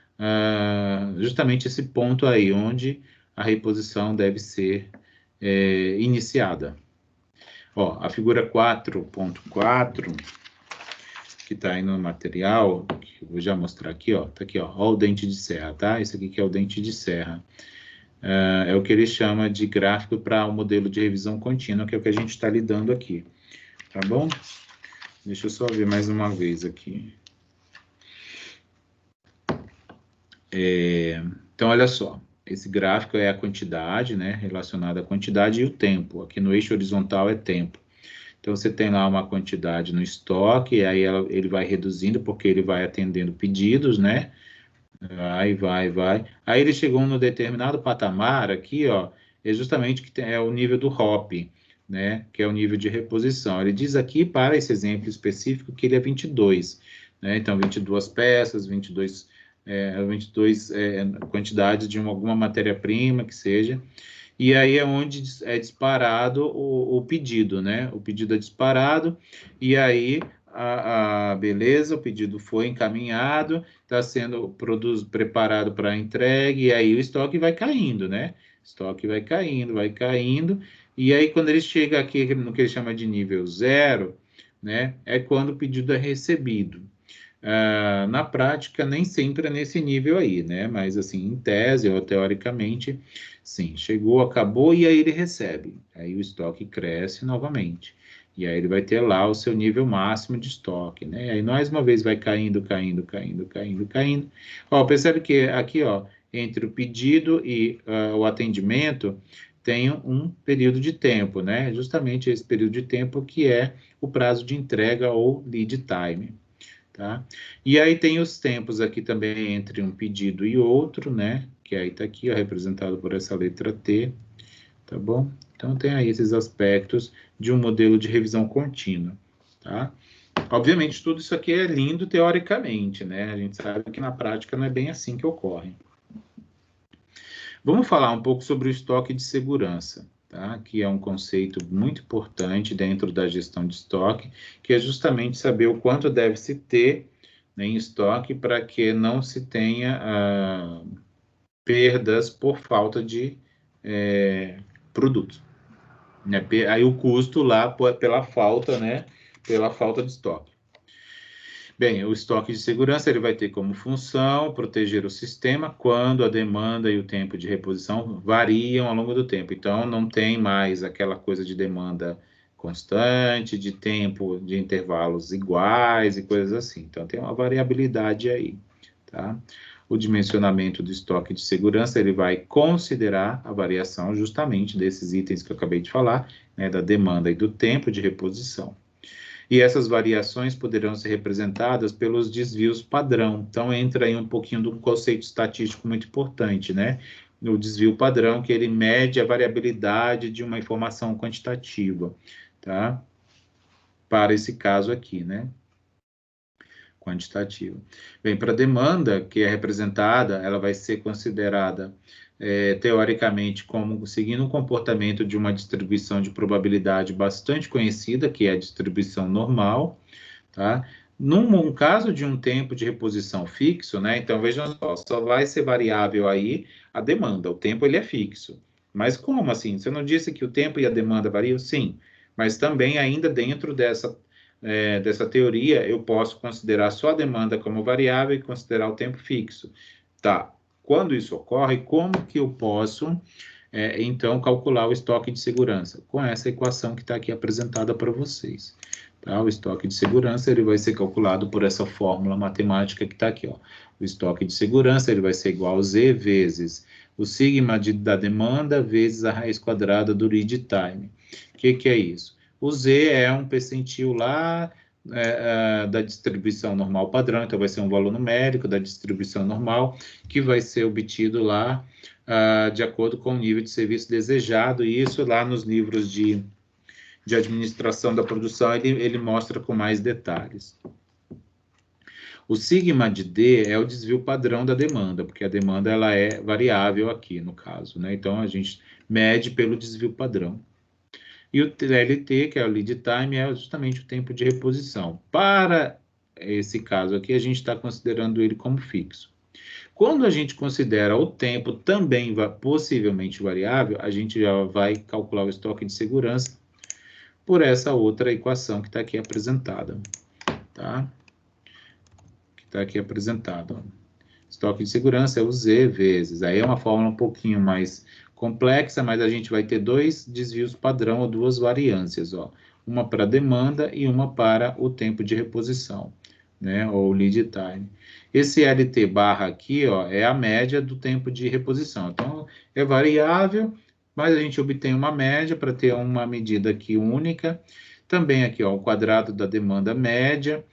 justamente esse ponto aí, onde a reposição deve ser iniciada. Ó, a figura 4.4, que está aí no material, que eu vou já mostrar aqui, ó. Tá aqui, ó o dente de serra, tá? Esse aqui que é o dente de serra. É o que ele chama de gráfico para o modelo de revisão contínua, que é o que a gente está lidando aqui, tá bom? Deixa eu só ver mais uma vez aqui. Então, olha só, esse gráfico é a quantidade, né, relacionada à quantidade e o tempo. Aqui no eixo horizontal é tempo. Então, você tem lá uma quantidade no estoque, e aí ele vai reduzindo, porque ele vai atendendo pedidos, né? Vai. Aí ele chegou no determinado patamar aqui, ó, é justamente que é o nível do HOP, né, que é o nível de reposição. Ele diz aqui, para esse exemplo específico, que ele é 22, né, então 22 peças, 22 quantidades de alguma matéria-prima que seja, e aí é onde é disparado o pedido, né, o pedido é disparado, e aí beleza, o pedido foi encaminhado, está sendo preparado para entregue, e aí o estoque vai caindo, né? Estoque vai caindo, e aí quando ele chega aqui no que ele chama de nível 0, né, é quando o pedido é recebido. Na prática, nem sempre é nesse nível aí, né? Mas, assim, em tese ou teoricamente, sim, chegou, acabou e aí ele recebe. Aí o estoque cresce novamente. E aí ele vai ter lá o seu nível máximo de estoque, né? Aí mais uma vez vai caindo, caindo, caindo, caindo, caindo. Ó, percebe que aqui, ó, entre o pedido e o atendimento tem um período de tempo, né? Justamente esse período de tempo que é o prazo de entrega ou lead time. Tá? E aí tem os tempos aqui também entre um pedido e outro, né? Que aí está aqui, ó, representado por essa letra T, tá bom? Então tem aí esses aspectos de um modelo de revisão contínua, tá? Obviamente, tudo isso aqui é lindo teoricamente, né? A gente sabe que na prática não é bem assim que ocorre. Vamos falar um pouco sobre o estoque de segurança, tá? Que é um conceito muito importante dentro da gestão de estoque, que é justamente saber o quanto deve se ter, né, em estoque para que não se tenha perdas por falta de produtos. Né? Aí o custo lá pela falta, né? Pela falta de estoque. Bem, o estoque de segurança ele vai ter como função proteger o sistema quando a demanda e o tempo de reposição variam ao longo do tempo. Então, não tem mais aquela coisa de demanda constante, de tempo, de intervalos iguais e coisas assim. Então, tem uma variabilidade aí, tá? O dimensionamento do estoque de segurança ele vai considerar a variação justamente desses itens que eu acabei de falar, né, da demanda e do tempo de reposição. E essas variações poderão ser representadas pelos desvios padrão. Então, entra aí um pouquinho de um conceito estatístico muito importante, né? O desvio padrão, que ele mede a variabilidade de uma informação quantitativa, tá? Para esse caso aqui, né? Quantitativa. Bem, para a demanda, que é representada, ela vai ser considerada, teoricamente, como seguindo um comportamento de uma distribuição de probabilidade bastante conhecida, que é a distribuição normal, tá? Num caso de um tempo de reposição fixo, né? Então, vejam só vai ser variável aí a demanda, o tempo ele é fixo. Mas como assim? Você não disse que o tempo e a demanda variam? Sim, mas também ainda dentro dessa teoria, eu posso considerar só a demanda como variável e considerar o tempo fixo. Tá, quando isso ocorre, como que eu posso, então, calcular o estoque de segurança? Com essa equação que está aqui apresentada para vocês. Tá? O estoque de segurança ele vai ser calculado por essa fórmula matemática que está aqui. Ó. O estoque de segurança ele vai ser igual a Z vezes o sigma da demanda vezes a raiz quadrada do lead time. O que é isso? O Z é um percentil lá da distribuição normal padrão, então vai ser um valor numérico da distribuição normal, que vai ser obtido lá de acordo com o nível de serviço desejado, e isso lá nos livros de administração da produção, ele mostra com mais detalhes. O sigma de D é o desvio padrão da demanda, porque a demanda ela é variável aqui, no caso, né? Então, a gente mede pelo desvio padrão. E o LT, que é o lead time, é justamente o tempo de reposição. Para esse caso aqui, a gente está considerando ele como fixo. Quando a gente considera o tempo também possivelmente variável, a gente já vai calcular o estoque de segurança por essa outra equação que está aqui apresentada, tá? Que está aqui apresentada. Estoque de segurança é o Z vezes. Aí é uma fórmula um pouquinho mais complexa, mas a gente vai ter dois desvios padrão ou duas variâncias, ó. Uma para demanda e uma para o tempo de reposição, né? Ou lead time. Esse LT barra aqui, ó, é a média do tempo de reposição. Então, é variável, mas a gente obtém uma média para ter uma medida aqui única. Também aqui, ó, o quadrado da demanda média,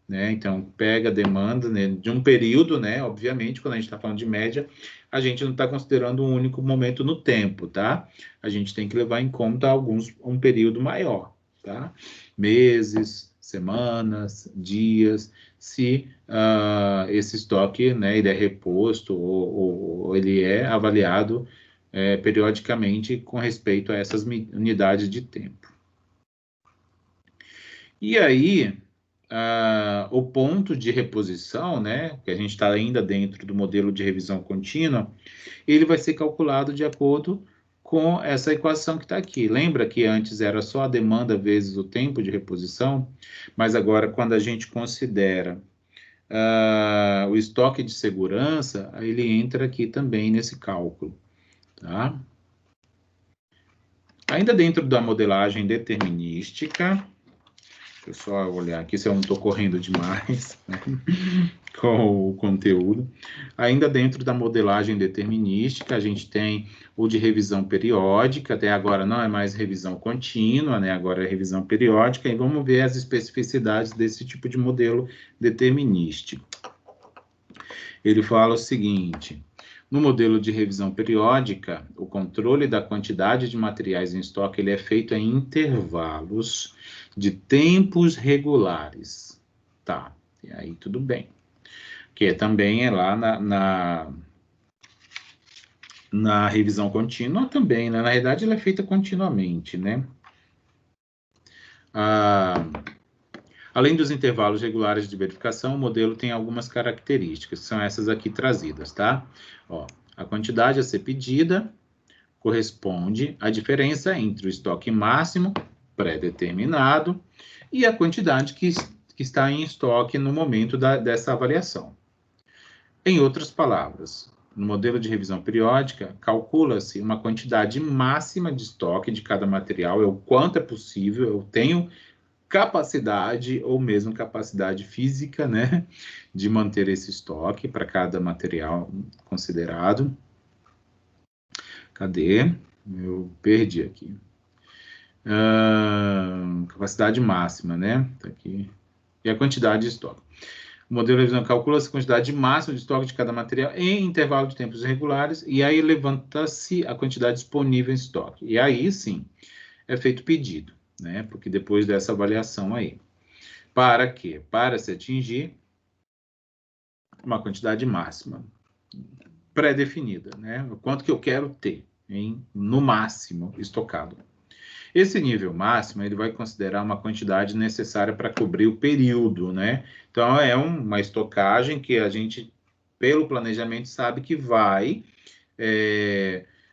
né? Então, pega a demanda, né, de um período, né? Obviamente, quando a gente está falando de média, a gente não está considerando um único momento no tempo, tá? A gente tem que levar em conta um período maior, tá? Meses, semanas, dias, se esse estoque, né, ele é reposto ou ele é avaliado periodicamente com respeito a essas unidades de tempo. E aí, o ponto de reposição, né, que a gente está ainda dentro do modelo de revisão contínua, ele vai ser calculado de acordo com essa equação que está aqui. Lembra que antes era só a demanda vezes o tempo de reposição? Mas agora, quando a gente considera o estoque de segurança, ele entra aqui também nesse cálculo, tá? Ainda dentro da modelagem determinística, deixa eu só olhar aqui se eu não estou correndo demais, né, com o conteúdo. Ainda dentro da modelagem determinística, a gente tem o de revisão periódica, até agora não é mais revisão contínua, né? Agora é revisão periódica, e vamos ver as especificidades desse tipo de modelo determinístico. Ele fala o seguinte: no modelo de revisão periódica, o controle da quantidade de materiais em estoque ele é feito em intervalos de tempos regulares. Tá, e aí tudo bem. Que também é lá na revisão contínua também, né? Na realidade, ela é feita continuamente, né? Além dos intervalos regulares de verificação, o modelo tem algumas características, que são essas aqui trazidas, tá? Ó, a quantidade a ser pedida corresponde à diferença entre o estoque máximo pré-determinado e a quantidade que está em estoque no momento dessa avaliação. Em outras palavras, no modelo de revisão periódica, calcula-se uma quantidade máxima de estoque de cada material, é o quanto é possível, eu tenho capacidade ou mesmo capacidade física, né, de manter esse estoque para cada material considerado. Cadê? Eu perdi aqui. Capacidade máxima, né? Tá aqui. E a quantidade de estoque. O modelo de revisão calcula-se a quantidade máxima de estoque de cada material em intervalo de tempos irregulares, e aí levanta-se a quantidade disponível em estoque. E aí, sim, é feito pedido, né? Porque depois dessa avaliação aí. Para quê? Para se atingir uma quantidade máxima pré-definida, né? O quanto que eu quero ter, no máximo, estocado. Esse nível máximo, ele vai considerar uma quantidade necessária para cobrir o período, né? Então, é uma estocagem que a gente, pelo planejamento, sabe que vai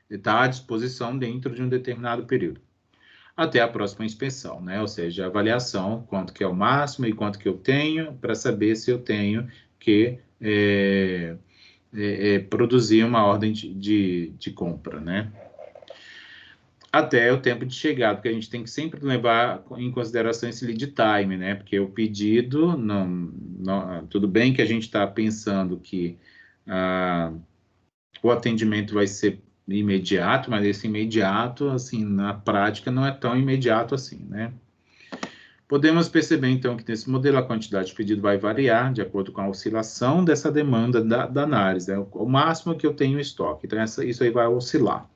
estar à disposição dentro de um determinado período. Até a próxima inspeção, né? Ou seja, a avaliação, quanto que é o máximo e quanto que eu tenho, para saber se eu tenho que produzir uma ordem de compra, né? Até o tempo de chegada, porque a gente tem que sempre levar em consideração esse lead time, né? Porque o pedido, tudo bem que a gente está pensando que o atendimento vai ser imediato, mas esse imediato, assim, na prática, não é tão imediato assim, né? Podemos perceber, então, que nesse modelo a quantidade de pedido vai variar de acordo com a oscilação dessa demanda da análise, né? O máximo que eu tenho em estoque. Então, isso aí vai oscilar,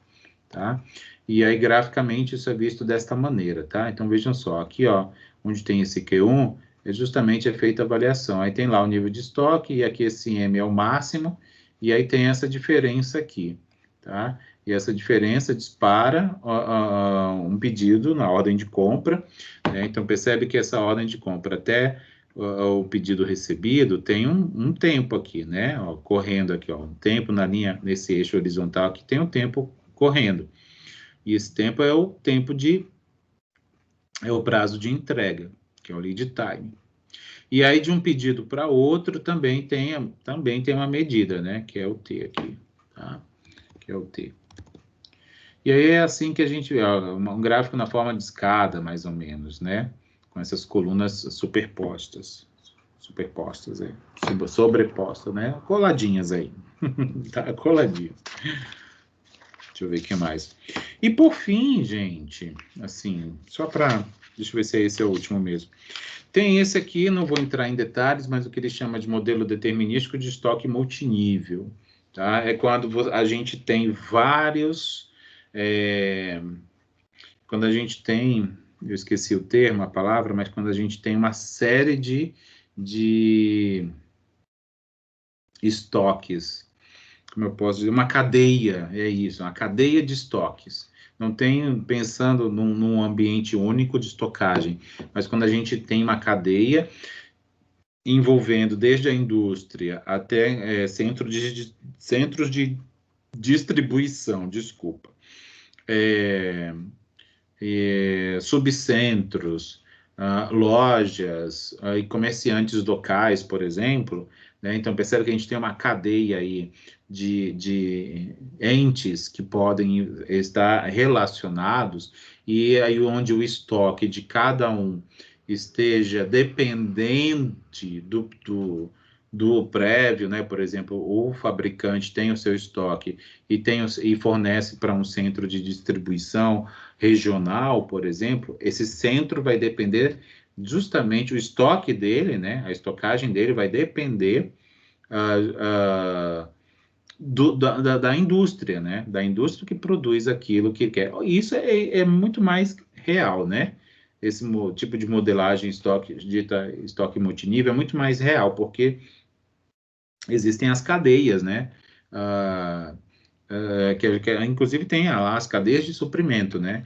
tá? E aí, graficamente, isso é visto desta maneira, tá? Então, vejam só, aqui, ó, onde tem esse Q1, justamente feita a avaliação. Aí tem lá o nível de estoque, e aqui esse M é o máximo, e aí tem essa diferença aqui, tá? E essa diferença dispara um pedido na ordem de compra, né? Então, percebe que essa ordem de compra até o pedido recebido tem um tempo aqui, né? Ó, correndo aqui, ó, um tempo na linha, nesse eixo horizontal aqui, tem um tempo correndo. E esse tempo é o prazo de entrega, que é o lead time. E aí, de um pedido para outro, também tem uma medida, né? Que é o T aqui, tá? Que é o T. E aí é assim que a gente vê, ó, um gráfico na forma de escada, mais ou menos, né? Com essas colunas superpostas aí, sobrepostas, né? Coladinhas aí, tá? Coladinhas. Deixa eu ver o que mais. E por fim, gente, assim, só para... Deixa eu ver se esse é o último mesmo. Tem esse aqui, não vou entrar em detalhes, mas o que ele chama de modelo determinístico de estoque multinível. Tá? É quando a gente tem vários... quando a gente tem... Eu esqueci o termo, a palavra, mas quando a gente tem uma série de estoques, como eu posso dizer, uma cadeia, é isso, uma cadeia de estoques. Não tem pensando num ambiente único de estocagem, mas quando a gente tem uma cadeia envolvendo desde a indústria até centros de distribuição, desculpa, subcentros, lojas e comerciantes locais, por exemplo, né? Então, percebe que a gente tem uma cadeia aí de entes que podem estar relacionados, e aí onde o estoque de cada um esteja dependente do prévio, né? Por exemplo, o fabricante tem o seu estoque e fornece para um centro de distribuição regional, por exemplo, esse centro vai depender justamente o estoque dele, né? A estocagem dele vai depender da indústria, né? Da indústria que produz aquilo que quer. Isso é muito mais real, né? Esse tipo de modelagem dita estoque multinível é muito mais real, porque existem as cadeias, né? Inclusive tem lá as cadeias de suprimento, né?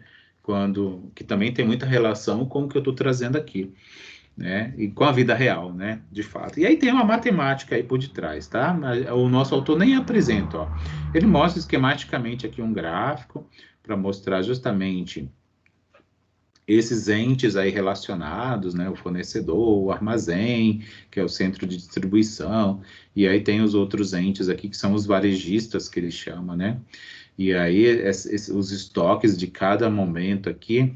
Que também tem muita relação com o que eu estou trazendo aqui, né? E com a vida real, né? De fato. E aí tem uma matemática aí por detrás, tá? O nosso autor nem apresenta, ó. Ele mostra esquematicamente aqui um gráfico para mostrar justamente esses entes aí relacionados, né? O fornecedor, o armazém, que é o centro de distribuição, e aí tem os outros entes aqui, que são os varejistas, que ele chama, né? E aí os estoques de cada momento aqui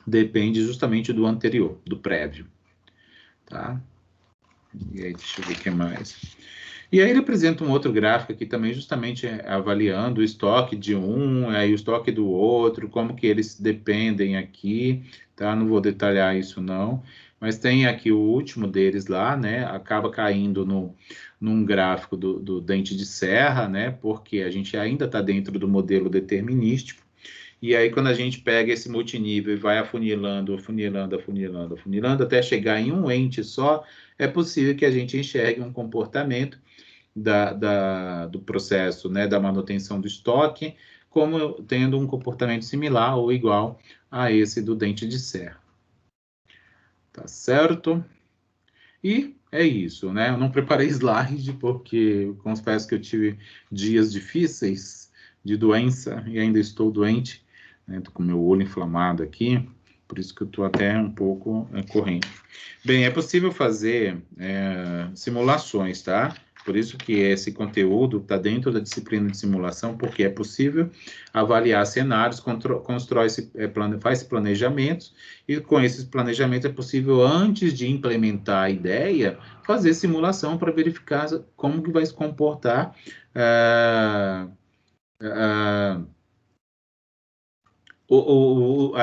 depende justamente do anterior, do prévio, tá? E aí, deixa eu ver o que mais. E aí ele apresenta um outro gráfico aqui também, justamente avaliando o estoque de um, aí o estoque do outro, como que eles dependem aqui, tá? Não vou detalhar isso não, mas tem aqui o último deles lá, né? Acaba caindo num gráfico do dente de serra, né? Porque a gente ainda está dentro do modelo determinístico. E aí, quando a gente pega esse multinível e vai afunilando, afunilando, afunilando, afunilando, até chegar em um ente só, é possível que a gente enxergue um comportamento do processo, né, da manutenção do estoque, como tendo um comportamento similar ou igual a esse do dente de serra. Tá certo? E é isso, né? Eu não preparei slide porque confesso que eu tive dias difíceis de doença e ainda estou doente, né? Tô com meu olho inflamado aqui, por isso que eu estou até um pouco correndo. Bem, é possível fazer simulações, tá? Por isso que esse conteúdo está dentro da disciplina de simulação, porque é possível avaliar cenários, faz planejamentos, e com esses planejamentos é possível, antes de implementar a ideia, fazer simulação para verificar como que vai se comportar a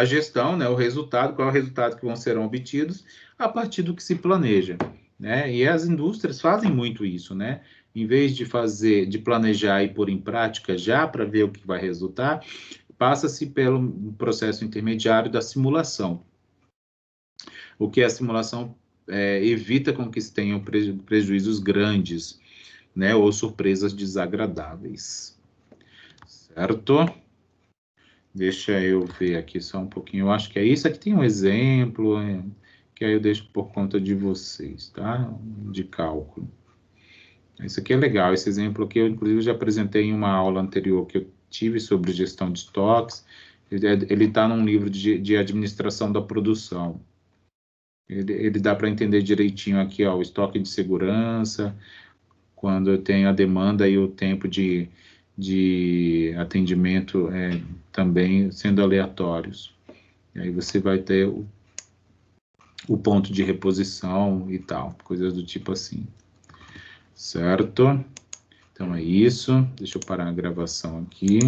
gestão, né, o resultado, qual é o resultado que serão obtidos a partir do que se planeja, né? E as indústrias fazem muito isso, né? Em vez de planejar e pôr em prática já para ver o que vai resultar, passa-se pelo processo intermediário da simulação. O que a simulação evita com que se tenham prejuízos grandes, né? Ou surpresas desagradáveis. Certo? Deixa eu ver aqui só um pouquinho. Eu acho que é isso. Aqui tem um exemplo, que aí eu deixo por conta de vocês, tá? De cálculo. Isso aqui é legal. Esse exemplo aqui eu, inclusive, já apresentei em uma aula anterior que eu tive sobre gestão de estoques. Ele está num livro de administração da produção. Ele dá para entender direitinho aqui, ó, o estoque de segurança, quando eu tenho a demanda e o tempo de atendimento também sendo aleatórios. E aí você vai ter o ponto de reposição e tal, coisas do tipo assim. Certo? Então é isso. Deixa eu parar a gravação aqui.